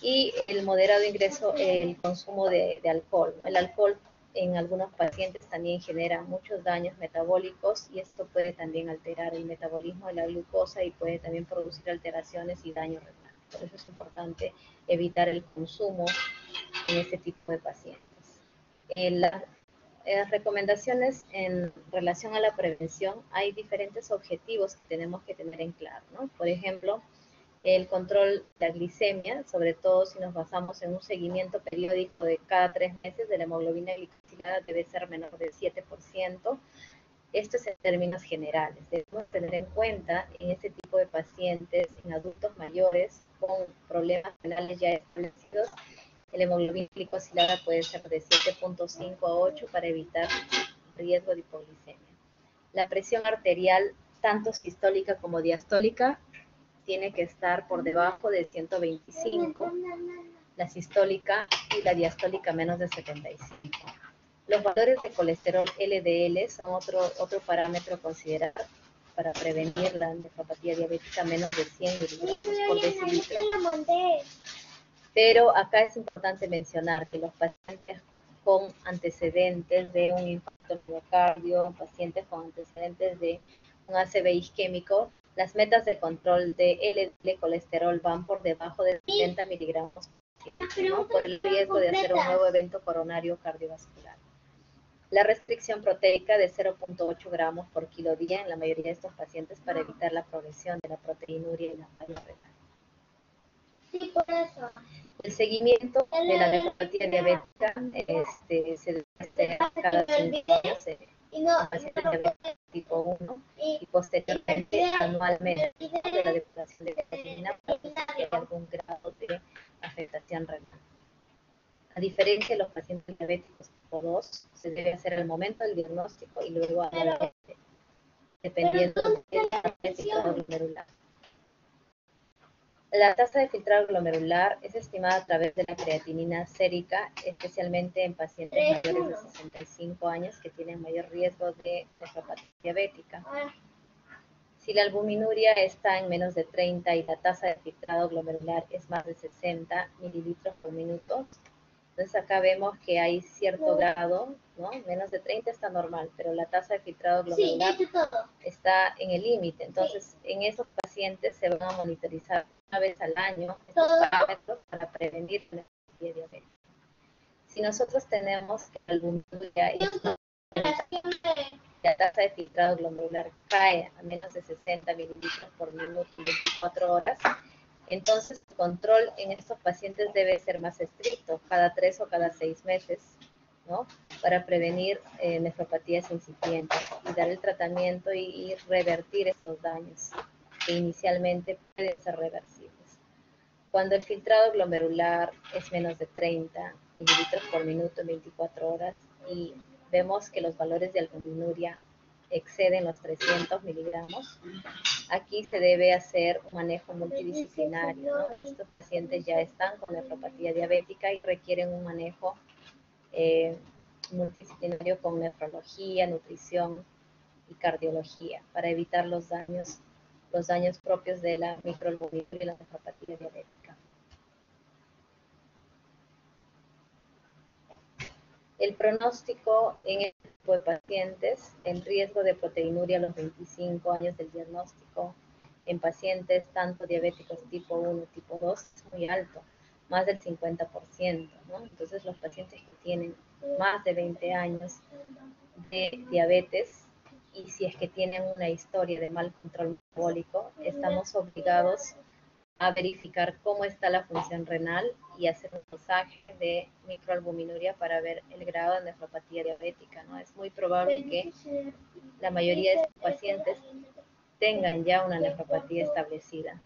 Y el moderado ingreso, el consumo de alcohol. El alcohol en algunos pacientes también genera muchos daños metabólicos, y esto puede también alterar el metabolismo de la glucosa y puede también producir alteraciones y daño renal. Por eso es importante evitar el consumo en este tipo de pacientes. Las recomendaciones en relación a la prevención, hay diferentes objetivos que tenemos que tener en claro, ¿no? Por ejemplo, el control de la glicemia, sobre todo si nos basamos en un seguimiento periódico de cada 3 meses de la hemoglobina glicosilada, debe ser menor del 7%. Esto es en términos generales. Debemos tener en cuenta en este tipo de pacientes, en adultos mayores con problemas renales ya establecidos, la hemoglobina glicosilada puede ser de 7.5 a 8 para evitar riesgo de hipoglicemia. La presión arterial, tanto sistólica como diastólica, tiene que estar por debajo de 125, la sistólica y la diastólica menos de 75. Los valores de colesterol LDL son otro parámetro a considerar para prevenir la nefropatía diabética, menos de 100 mililitros por decilitro. Pero acá es importante mencionar que los pacientes con antecedentes de un infarto al miocardio, pacientes con antecedentes de un ACV isquémico, las metas de control de LDL colesterol van por debajo de 70 miligramos por kilo, ¿no? Por el riesgo de hacer un nuevo evento coronario cardiovascular. La restricción proteica de 0.8 gramos por kilo día en la mayoría de estos pacientes para evitar la progresión de la proteinuria y la falla renal. Sí, por eso. El seguimiento de la nefropatía diabética se debe hacer cada 5 años en pacientes diabéticos tipo 1 y posteriormente anualmente de la depuración de creatinina para ver si hay algún grado de afectación renal. A diferencia de los pacientes diabéticos tipo 2, se debe hacer al momento del diagnóstico y luego anualmente, dependiendo del filtrado glomerular. La tasa de filtrado glomerular es estimada a través de la creatinina sérica, especialmente en pacientes mayores de 65 años que tienen mayor riesgo de nefropatía diabética. Si la albuminuria está en menos de 30 y la tasa de filtrado glomerular es más de 60 mililitros por minuto, entonces acá vemos que hay cierto grado, ¿no? Menos de 30 está normal, pero la tasa de filtrado glomerular está en el límite. Entonces, en esos pacientes se van a monitorizar una vez al año estos parámetros para prevenir la nefropatía diabética. Si nosotros tenemos que la albuminuria y la tasa de filtrado glomerular cae a menos de 60 mililitros por minuto en 24 horas, entonces el control en estos pacientes debe ser más estricto, cada 3 o cada 6 meses, ¿no? Para prevenir nefropatías incipientes y dar el tratamiento y revertir estos daños que inicialmente pueden ser reversibles. Cuando el filtrado glomerular es menos de 30 mililitros por minuto en 24 horas y vemos que los valores de albuminuria exceden los 300 miligramos, aquí se debe hacer un manejo multidisciplinario, ¿no? Estos pacientes ya están con nefropatía diabética y requieren un manejo multidisciplinario con nefrología, nutrición y cardiología para evitar los daños propios de la microalbuminuria y la nefropatía diabética. El pronóstico en este tipo de pacientes, el riesgo de proteinuria a los 25 años del diagnóstico en pacientes tanto diabéticos tipo 1 y tipo 2 es muy alto, más del 50%, ¿no? Entonces los pacientes que tienen más de 20 años de diabetes y si es que tienen una historia de mal control metabólico, estamos obligados a verificar cómo está la función renal y hacer un dosaje de microalbuminuria para ver el grado de nefropatía diabética, ¿no? Es muy probable que la mayoría de estos pacientes tengan ya una nefropatía establecida.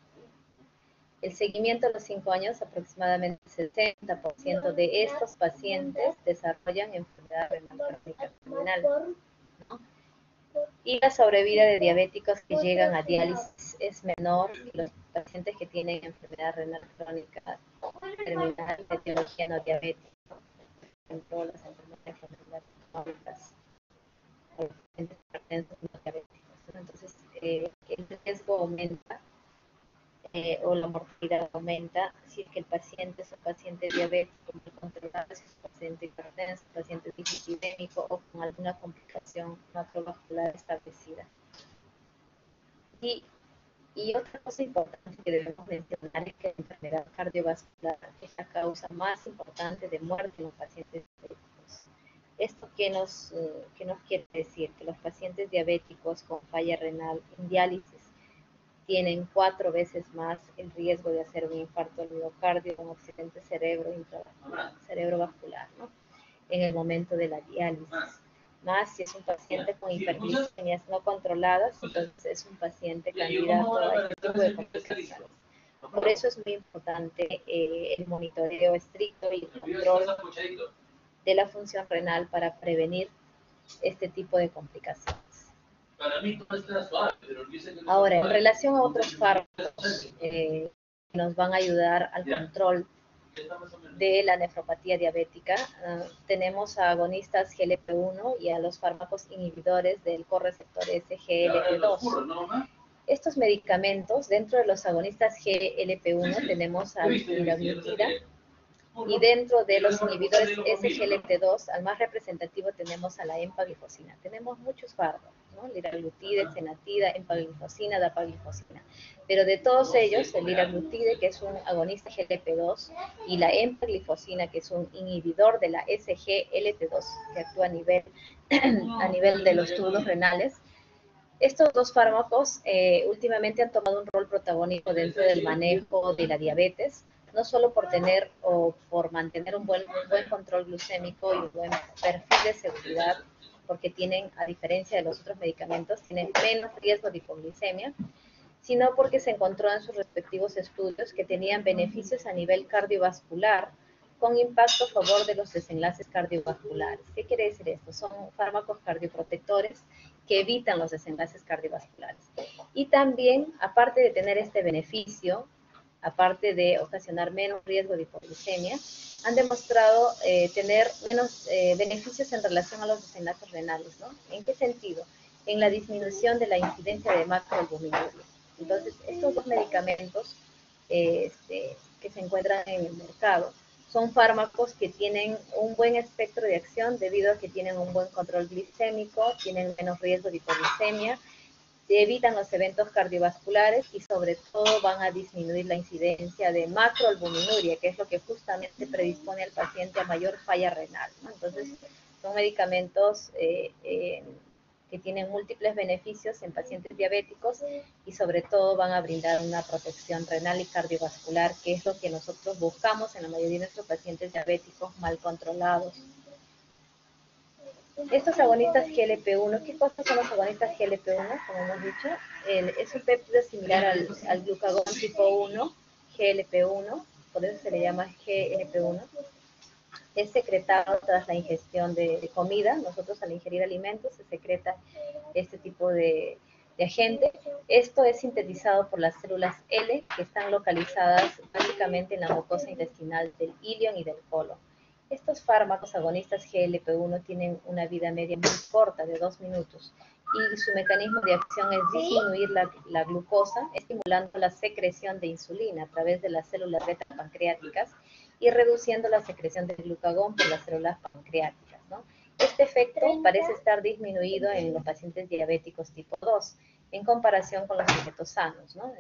El seguimiento a los 5 años, aproximadamente el 60% de estos pacientes desarrollan enfermedad renal crónica terminal, ¿no? Y la sobrevida de diabéticos que llegan a diálisis es menor que los pacientes que tienen enfermedad renal crónica terminal de etiología no diabética, por ejemplo, las enfermedades crónicas o los pacientes hipertensos no diabéticos, ¿no? Entonces, el riesgo aumenta o la mortalidad aumenta si es que el paciente es un paciente diabético muy controlado, si es un paciente hipertenso, un paciente dislipidémico o con alguna complicación macrovascular establecida. Y otra cosa importante que debemos mencionar es que la enfermedad cardiovascular es la causa más importante de muerte en los pacientes diabéticos. ¿Esto qué nos quiere decir? Que los pacientes diabéticos con falla renal en diálisis tienen 4 veces más el riesgo de hacer un infarto al miocardio, un accidente cerebrovascular, ¿no? En el momento de la diálisis. Más si es un paciente con hiperglicemias no controladas, entonces es un paciente candidato a este tipo de complicaciones. Por eso es muy importante el monitoreo estricto y el control de la función renal para prevenir este tipo de complicaciones. Para mí todo está suave, pero dice que no Ahora, en suave. relación a otros fármacos que nos van a ayudar al control de la nefropatía diabética, tenemos a agonistas GLP-1 y a los fármacos inhibidores del correceptor SGLT2. Estos medicamentos, dentro de los agonistas GLP-1 tenemos al liraglutida, y dentro de los inhibidores SGLT2, al más representativo tenemos a la empaglifosina. Tenemos muchos fármacos, ¿no? Liraglutida, exenatida, empaglifosina, dapaglifosina. Pero de todos ellos, el liraglutide, que es un agonista GLP2, y la empaglifosina, que es un inhibidor de la SGLT2, que actúa a nivel de los túbulos renales, estos dos fármacos últimamente han tomado un rol protagónico dentro del manejo de la diabetes, no solo por tener o por mantener un buen control glucémico y un buen perfil de seguridad, porque tienen, a diferencia de los otros medicamentos, tienen menos riesgo de hipoglicemia, sino porque se encontró en sus respectivos estudios que tenían beneficios a nivel cardiovascular, con impacto a favor de los desenlaces cardiovasculares. ¿Qué quiere decir esto? Son fármacos cardioprotectores que evitan los desenlaces cardiovasculares. Y también, aparte de tener este beneficio, aparte de ocasionar menos riesgo de hipoglicemia, han demostrado tener menos beneficios en relación a los desenlaces renales, ¿no? ¿En qué sentido? En la disminución de la incidencia de macroalbuminuria. Entonces, estos dos medicamentos que se encuentran en el mercado son fármacos que tienen un buen espectro de acción debido a que tienen un buen control glicémico, tienen menos riesgo de hipoglicemia, evitan los eventos cardiovasculares y sobre todo van a disminuir la incidencia de macroalbuminuria, que es lo que justamente predispone al paciente a mayor falla renal, ¿no? Entonces, son medicamentos que tienen múltiples beneficios en pacientes diabéticos y sobre todo van a brindar una protección renal y cardiovascular, que es lo que nosotros buscamos en la mayoría de nuestros pacientes diabéticos mal controlados. Estos agonistas GLP-1, ¿qué cosas son los agonistas GLP-1? Como hemos dicho, es un péptido similar al glucagón tipo 1, GLP-1, por eso se le llama GLP-1. Es secretado tras la ingestión de comida. Nosotros al ingerir alimentos se secreta este tipo de agente. Esto es sintetizado por las células L, que están localizadas básicamente en la mucosa intestinal del ilion y del colon. Estos fármacos agonistas GLP-1 tienen una vida media muy corta, de 2 minutos, y su mecanismo de acción es disminuir la glucosa, estimulando la secreción de insulina a través de las células beta pancreáticas y reduciendo la secreción de glucagón por las células pancreáticas, ¿no? Este efecto parece estar disminuido en los pacientes diabéticos tipo 2, en comparación con los sujetos sanos, ¿no?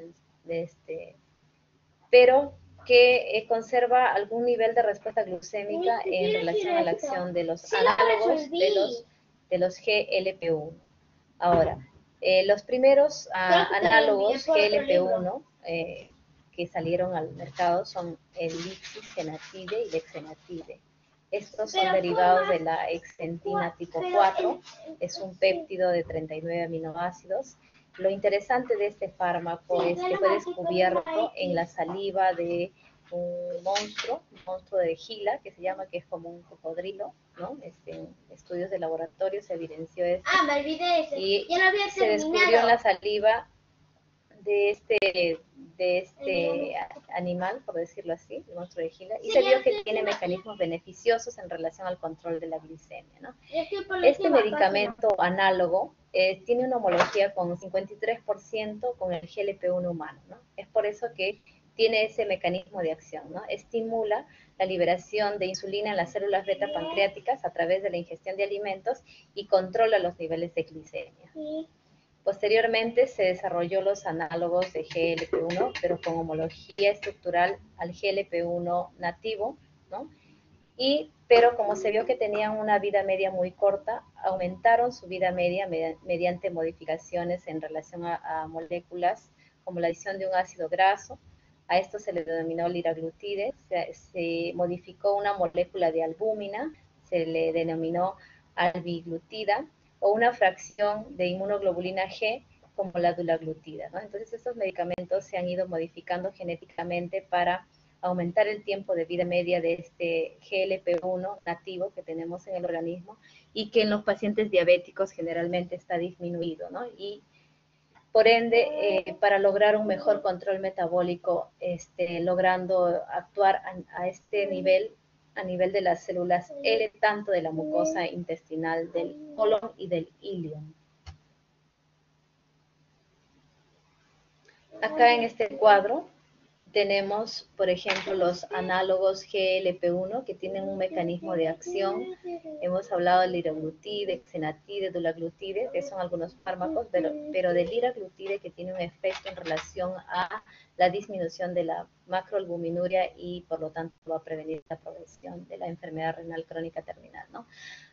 Pero que conserva algún nivel de respuesta glucémica en relación a la acción de los análogos de los GLP-1. Ahora, los primeros análogos GLP-1 que salieron al mercado son el lixisenatide y el exenatide. Estos son derivados de la exentina tipo 4, es un péptido de 39 aminoácidos. Lo interesante de este fármaco es que fue descubierto en la saliva de un monstruo de Gila, que se llama, que es como un cocodrilo, ¿no? En estudios de laboratorio se evidenció esto. Ah, me olvidé ese. Y Ya lo había se descubrió en la saliva de este animal, por decirlo así, el monstruo de Gila, y se vio que tiene mecanismos beneficiosos en relación al control de la glicemia, ¿no? Este medicamento análogo tiene una homología con 53% con el GLP-1 humano, ¿no? Es por eso que tiene ese mecanismo de acción, ¿no? Estimula la liberación de insulina en las células beta pancreáticas a través de la ingestión de alimentos y controla los niveles de glicemia. Posteriormente se desarrolló los análogos de GLP-1, pero con homología estructural al GLP-1 nativo, ¿no? Pero como se vio que tenían una vida media muy corta, aumentaron su vida media mediante modificaciones en relación a moléculas como la adición de un ácido graso. A esto se le denominó liraglutide, se modificó una molécula de albúmina, se le denominó albiglutida, o una fracción de inmunoglobulina G como la dulaglutida, ¿no? Entonces estos medicamentos se han ido modificando genéticamente para aumentar el tiempo de vida media de este GLP-1 nativo que tenemos en el organismo y que en los pacientes diabéticos generalmente está disminuido, ¿no? Y por ende, para lograr un mejor control metabólico, logrando actuar a este nivel, a nivel de las células L, tanto de la mucosa intestinal del colon y del ilion. Acá en este cuadro tenemos, por ejemplo, los análogos GLP-1 que tienen un mecanismo de acción. Hemos hablado del liraglutide, xenatide, dulaglutide, que son algunos fármacos, pero del liraglutide que tiene un efecto en relación a la disminución de la macroalbuminuria y por lo tanto va a prevenir la progresión de la enfermedad renal crónica terminal, ¿no?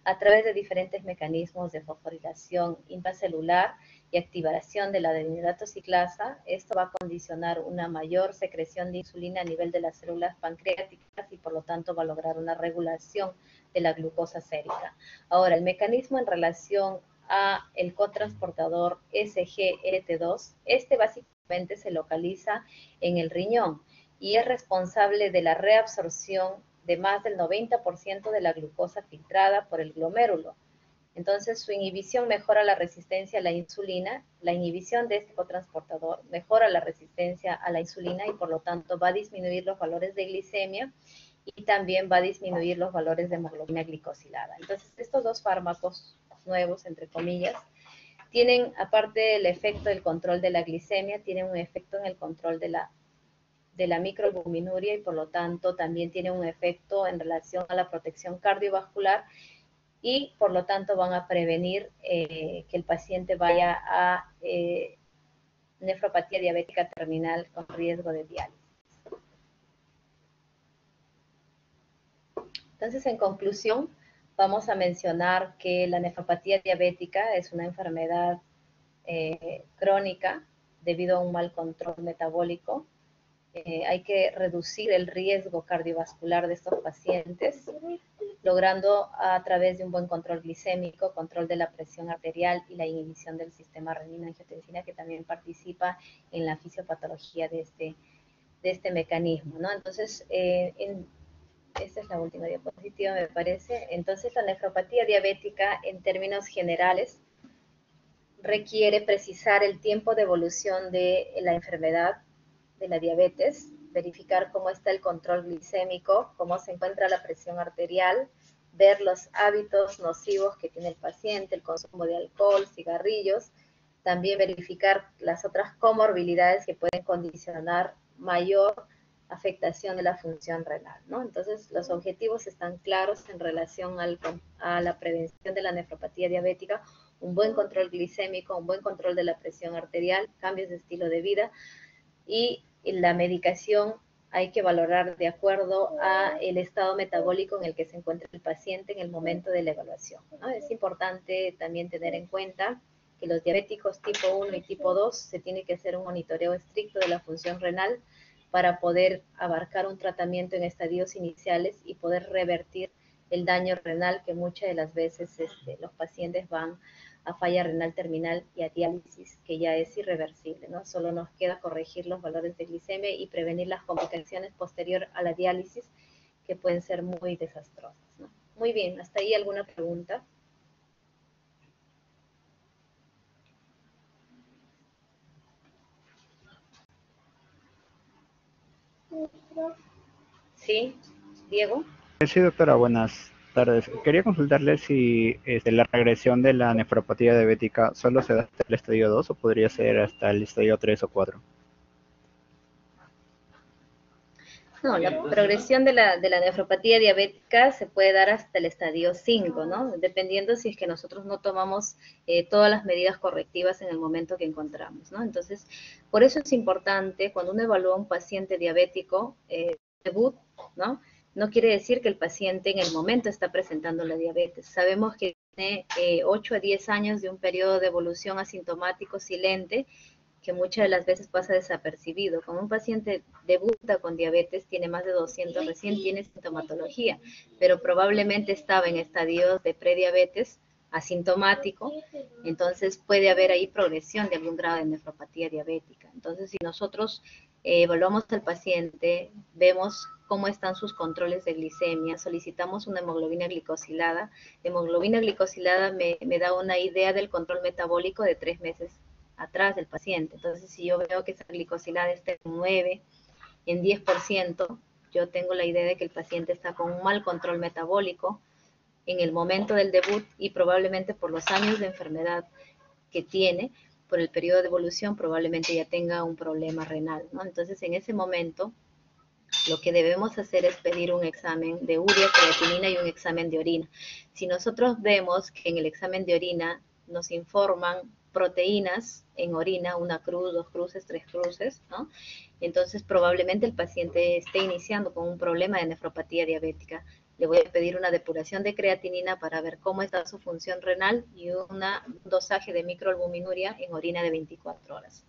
A través de diferentes mecanismos de fosforilación intracelular y activación de la adenilato ciclasa, esto va a condicionar una mayor secreción de insulina a nivel de las células pancreáticas y por lo tanto va a lograr una regulación de la glucosa sérica. Ahora, el mecanismo en relación a el cotransportador SGLT2, básicamente se localiza en el riñón y es responsable de la reabsorción de más del 90% de la glucosa filtrada por el glomérulo. Entonces, su inhibición mejora la resistencia a la insulina, la inhibición de este cotransportador mejora la resistencia a la insulina y por lo tanto va a disminuir los valores de glicemia y también va a disminuir los valores de hemoglobina glicosilada. Entonces, estos dos fármacos nuevos, entre comillas, tienen, aparte del efecto del control de la glicemia, tienen un efecto en el control de la microalbuminuria y por lo tanto también tienen un efecto en relación a la protección cardiovascular y por lo tanto van a prevenir que el paciente vaya a nefropatía diabética terminal con riesgo de diálisis. Entonces, en conclusión, vamos a mencionar que la nefropatía diabética es una enfermedad crónica debido a un mal control metabólico. Hay que reducir el riesgo cardiovascular de estos pacientes, logrando a través de un buen control glicémico, control de la presión arterial y la inhibición del sistema renina-angiotensina, que también participa en la fisiopatología de este mecanismo, ¿no? Entonces, esta es la última diapositiva, me parece. Entonces, la nefropatía diabética, en términos generales, requiere precisar el tiempo de evolución de la enfermedad, de la diabetes, verificar cómo está el control glicémico, cómo se encuentra la presión arterial, ver los hábitos nocivos que tiene el paciente, el consumo de alcohol, cigarrillos, también verificar las otras comorbilidades que pueden condicionar mayor afectación de la función renal, ¿no? Entonces, los objetivos están claros en relación a la prevención de la nefropatía diabética, un buen control glicémico, un buen control de la presión arterial, cambios de estilo de vida, y la medicación hay que valorar de acuerdo a el estado metabólico en el que se encuentra el paciente en el momento de la evaluación, ¿no? Es importante también tener en cuenta que los diabéticos tipo 1 y tipo 2 se tiene que hacer un monitoreo estricto de la función renal para poder abarcar un tratamiento en estadios iniciales y poder revertir el daño renal que muchas de las veces los pacientes van a falla renal terminal y a diálisis, que ya es irreversible, ¿no? Solo nos queda corregir los valores de glicemia y prevenir las complicaciones posterior a la diálisis, que pueden ser muy desastrosas, ¿no? Muy bien, ¿hasta ahí alguna pregunta? ¿Sí? ¿Diego? Sí, doctora, buenas tardes. Quería consultarle si la regresión de la nefropatía diabética solo se da hasta el estadio 2 o podría ser hasta el estadio 3 o 4. No, la progresión de la nefropatía diabética se puede dar hasta el estadio 5, ¿no? Dependiendo si es que nosotros no tomamos todas las medidas correctivas en el momento que encontramos, ¿no? Entonces, por eso es importante cuando uno evalúa a un paciente diabético, debut, ¿no? No quiere decir que el paciente en el momento está presentando la diabetes. Sabemos que tiene 8 a 10 años de un periodo de evolución asintomático silente, que muchas de las veces pasa desapercibido. Cuando un paciente debuta con diabetes, tiene más de 200, recién tiene sintomatología, pero probablemente estaba en estadios de prediabetes asintomático, entonces puede haber ahí progresión de algún grado de nefropatía diabética. Entonces, si nosotros evaluamos al paciente, vemos cómo están sus controles de glicemia, solicitamos una hemoglobina glicosilada. La hemoglobina glicosilada me da una idea del control metabólico de 3 meses atrás del paciente. Entonces, si yo veo que esa glicosilada está en 9, en 10%, yo tengo la idea de que el paciente está con un mal control metabólico en el momento del debut y probablemente por los años de enfermedad que tiene, por el periodo de evolución, probablemente ya tenga un problema renal, ¿no? Entonces, en ese momento, lo que debemos hacer es pedir un examen de urea, creatinina y un examen de orina. Si nosotros vemos que en el examen de orina nos informan proteínas en orina, 1 cruz, 2 cruces, 3 cruces, ¿no? Entonces probablemente el paciente esté iniciando con un problema de nefropatía diabética. Le voy a pedir una depuración de creatinina para ver cómo está su función renal y un dosaje de microalbuminuria en orina de 24 horas.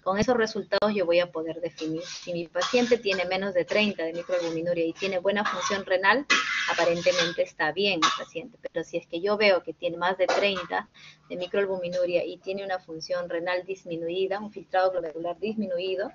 Con esos resultados yo voy a poder definir si mi paciente tiene menos de 30 de microalbuminuria y tiene buena función renal, aparentemente está bien el paciente. Pero si es que yo veo que tiene más de 30 de microalbuminuria y tiene una función renal disminuida, un filtrado glomerular disminuido,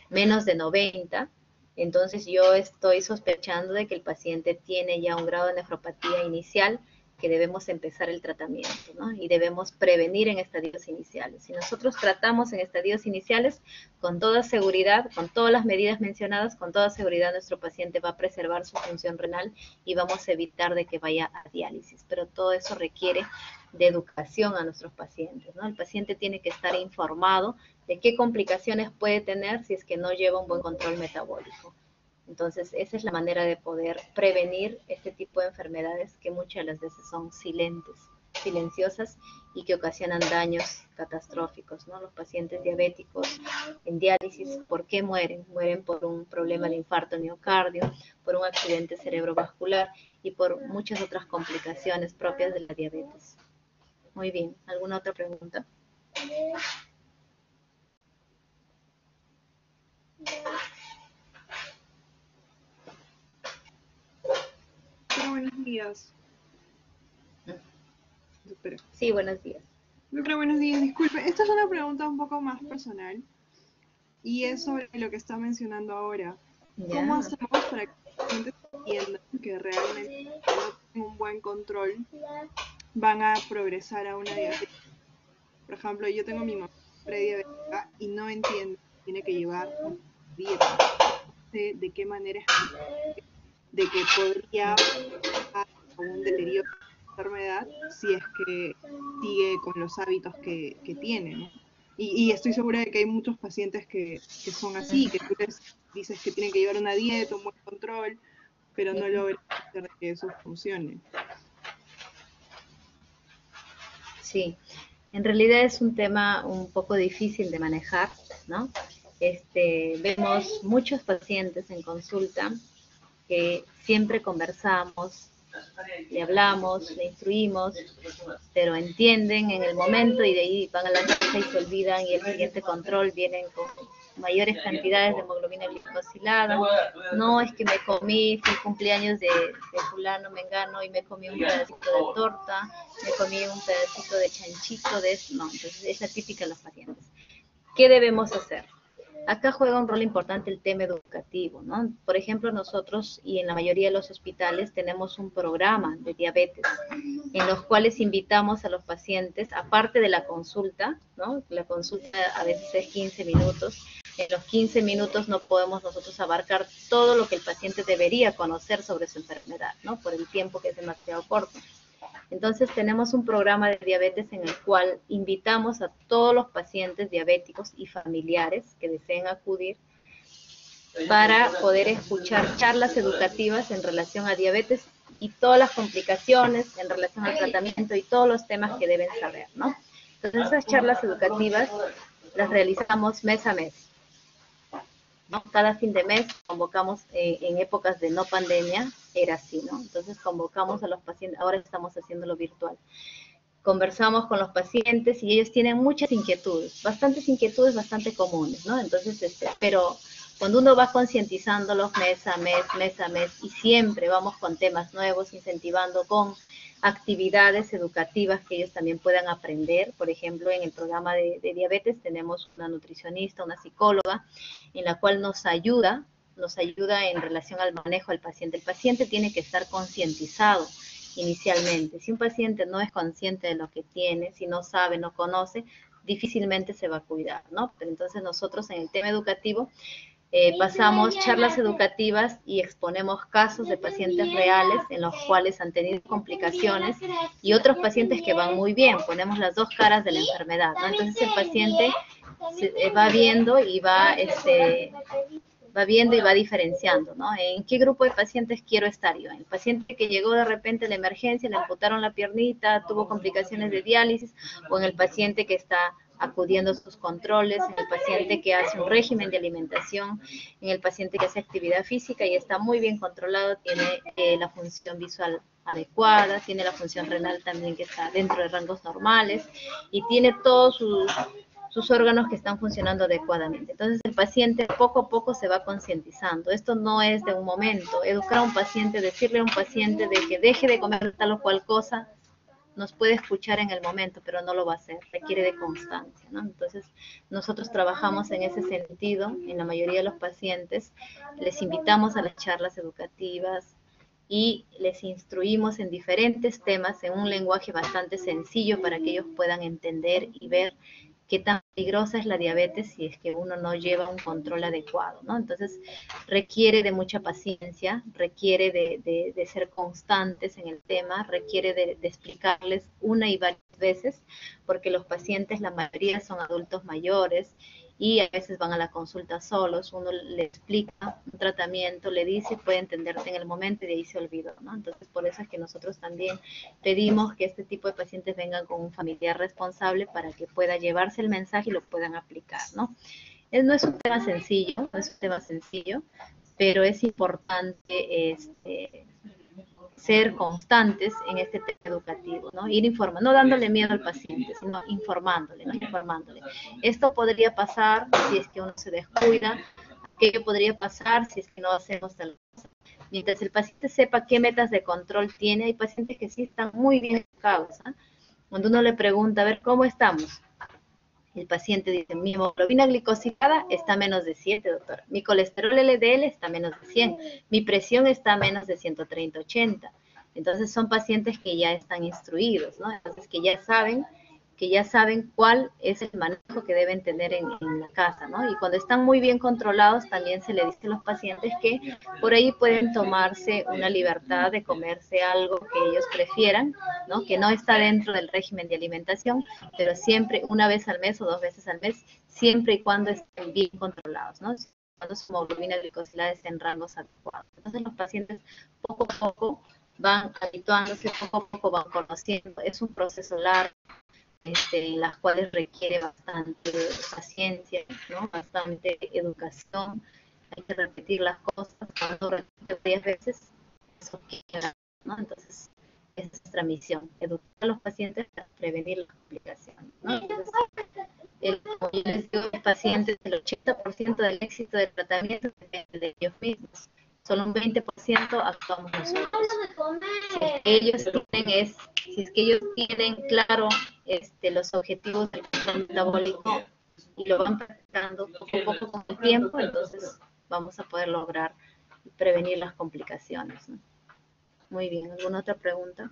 menos de 90, entonces yo estoy sospechando de que el paciente tiene ya un grado de nefropatía inicial, que debemos empezar el tratamiento, ¿no? Y debemos prevenir en estadios iniciales. Si nosotros tratamos en estadios iniciales, con toda seguridad, con todas las medidas mencionadas, con toda seguridad nuestro paciente va a preservar su función renal y vamos a evitar de que vaya a diálisis. Pero todo eso requiere de educación a nuestros pacientes, ¿no? El paciente tiene que estar informado de qué complicaciones puede tener si es que no lleva un buen control metabólico. Entonces, esa es la manera de poder prevenir este tipo de enfermedades que muchas de las veces son silenciosas y que ocasionan daños catastróficos, ¿no? Los pacientes diabéticos en diálisis, ¿por qué mueren? Mueren por un problema de infarto miocardio, por un accidente cerebrovascular y por muchas otras complicaciones propias de la diabetes. Muy bien, ¿alguna otra pregunta? Buenos días. Espera. Sí, buenos días. Doctora, buenos días. Disculpe, esta es una pregunta un poco más personal y es sobre lo que está mencionando ahora. Ya. ¿Cómo hacemos para que los pacientes entiendan que realmente no tienen un buen control van a progresar a una diabetes? Por ejemplo, yo tengo mi mamá prediabética y no entiendo que tiene que llevar una dieta. No sé de qué manera es de que podría a un deterioro de la enfermedad si es que sigue con los hábitos que tiene, ¿no? Y estoy segura de que hay muchos pacientes que son así, que tú les dices que tienen que llevar una dieta, un buen control, pero no logran hacer que eso funcione. Sí, en realidad es un tema un poco difícil de manejar, ¿no? Vemos muchos pacientes en consulta que siempre conversamos, le hablamos, le instruimos, pero entienden en el momento y de ahí van a la casa y se olvidan y el siguiente control vienen con mayores cantidades de hemoglobina glicosilada. No, es que me comí, fue el cumpleaños de fulano, mengano, y me comí un pedacito de torta, me comí un pedacito de chanchito, de eso. No, entonces es la típica de los pacientes. ¿Qué debemos hacer? Acá juega un rol importante el tema educativo, ¿no? Por ejemplo, nosotros y en la mayoría de los hospitales tenemos un programa de diabetes en los cuales invitamos a los pacientes, aparte de la consulta, ¿no? La consulta a veces es 15 minutos. En los 15 minutos no podemos nosotros abarcar todo lo que el paciente debería conocer sobre su enfermedad, ¿no? Por el tiempo que es demasiado corto. Entonces tenemos un programa de diabetes en el cual invitamos a todos los pacientes diabéticos y familiares que deseen acudir para poder escuchar charlas educativas en relación a diabetes y todas las complicaciones en relación al tratamiento y todos los temas que deben saber, ¿no? Entonces esas charlas educativas las realizamos mes a mes, ¿no? Cada fin de mes convocamos, en épocas de no pandemia, era así, ¿no? Entonces convocamos a los pacientes, ahora estamos haciéndolo virtual. Conversamos con los pacientes y ellos tienen muchas inquietudes, bastante comunes, ¿no? Entonces, pero cuando uno va concientizándolos mes a mes, y siempre vamos con temas nuevos, incentivando con actividades educativas que ellos también puedan aprender. Por ejemplo, en el programa de diabetes tenemos una nutricionista, una psicóloga, en la cual nos ayuda en relación al manejo del paciente. El paciente tiene que estar concientizado inicialmente. Si un paciente no es consciente de lo que tiene, si no sabe, no conoce, difícilmente se va a cuidar, ¿no? Pero entonces nosotros en el tema educativo pasamos charlas educativas y exponemos casos de pacientes reales en los cuales han tenido complicaciones y otros pacientes que van muy bien. Ponemos las dos caras de la enfermedad, ¿no? Entonces el paciente va viendo y va viendo y va diferenciando, ¿no? ¿En qué grupo de pacientes quiero estar yo? El paciente que llegó de repente a la emergencia, le amputaron la piernita, tuvo complicaciones de diálisis, o en el paciente que está acudiendo a sus controles, en el paciente que hace un régimen de alimentación, en el paciente que hace actividad física y está muy bien controlado, tiene la función visual adecuada, tiene la función renal también que está dentro de rangos normales y tiene todos sus órganos que están funcionando adecuadamente. Entonces el paciente poco a poco se va concientizando. Esto no es de un momento. Educar a un paciente, decirle a un paciente de que deje de comer tal o cual cosa, nos puede escuchar en el momento, pero no lo va a hacer, requiere de constancia, ¿no? Entonces, nosotros trabajamos en ese sentido, en la mayoría de los pacientes, les invitamos a las charlas educativas y les instruimos en diferentes temas en un lenguaje bastante sencillo para que ellos puedan entender y ver qué tan peligrosa es la diabetes si es que uno no lleva un control adecuado, ¿no? Entonces, requiere de mucha paciencia, requiere de ser constantes en el tema, requiere de explicarles una y varias veces, porque los pacientes, la mayoría son adultos mayores, y a veces van a la consulta solos, uno le explica un tratamiento, le dice, puede entenderte en el momento y de ahí se olvidó, ¿no? Entonces, por eso es que nosotros también pedimos que este tipo de pacientes vengan con un familiar responsable para que pueda llevarse el mensaje y lo puedan aplicar, ¿no? No es un tema sencillo, pero es importante ser constantes en este tema educativo, ¿no? Ir informando, no dándole miedo al paciente, sino informándole, ¿no? Informándole. Esto podría pasar si es que uno se descuida, qué podría pasar si es que no hacemos tal cosa. Mientras el paciente sepa qué metas de control tiene, hay pacientes que sí están muy bien educados, ¿eh? Cuando uno le pregunta, a ver, ¿cómo estamos? El paciente dice, mi hemoglobina glicosilada está a menos de 7, doctora. Mi colesterol LDL está a menos de 100. Mi presión está a menos de 130/80. Entonces son pacientes que ya están instruidos, ¿no? Entonces que ya saben cuál es el manejo que deben tener en la casa, ¿no? Y cuando están muy bien controlados, también se le dice a los pacientes que por ahí pueden tomarse una libertad de comerse algo que ellos prefieran, ¿no? Que no está dentro del régimen de alimentación, pero siempre una vez al mes o 2 veces al mes, siempre y cuando estén bien controlados, ¿no? Cuando su hemoglobina glicosilada esté en rangos adecuados. Entonces los pacientes poco a poco van habituándose, poco a poco van conociendo. Es un proceso largo, en las cuales requiere bastante paciencia, ¿no? Bastante educación, hay que repetir las cosas, cuando repite varias veces, eso queda, ¿no? Entonces, esa es nuestra misión, educar a los pacientes para prevenir las complicaciones, ¿no? Entonces, como yo les digo a los pacientes, el 80% del éxito del tratamiento depende de ellos mismos. Solo un 20% actuamos nosotros. Si es que ellos tienen claro los objetivos del control metabólico y lo van practicando poco a poco con el tiempo, entonces vamos a poder lograr prevenir las complicaciones, ¿no? Muy bien, ¿alguna otra pregunta?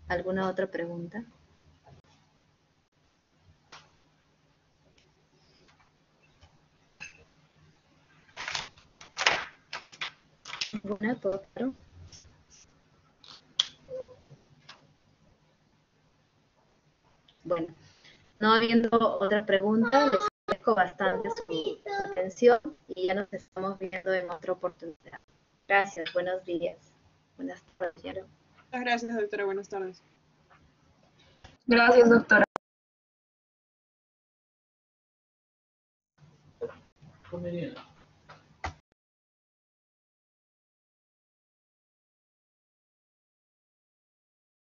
¿Alguna otra pregunta? ¿Alguna? ¿Todo claro? Bueno, no habiendo otra pregunta, les agradezco bastante su atención y ya nos estamos viendo en otra oportunidad. Gracias, buenos días. Buenas tardes. Muchas gracias, doctora. Buenas tardes. Gracias, doctora. Conveniente.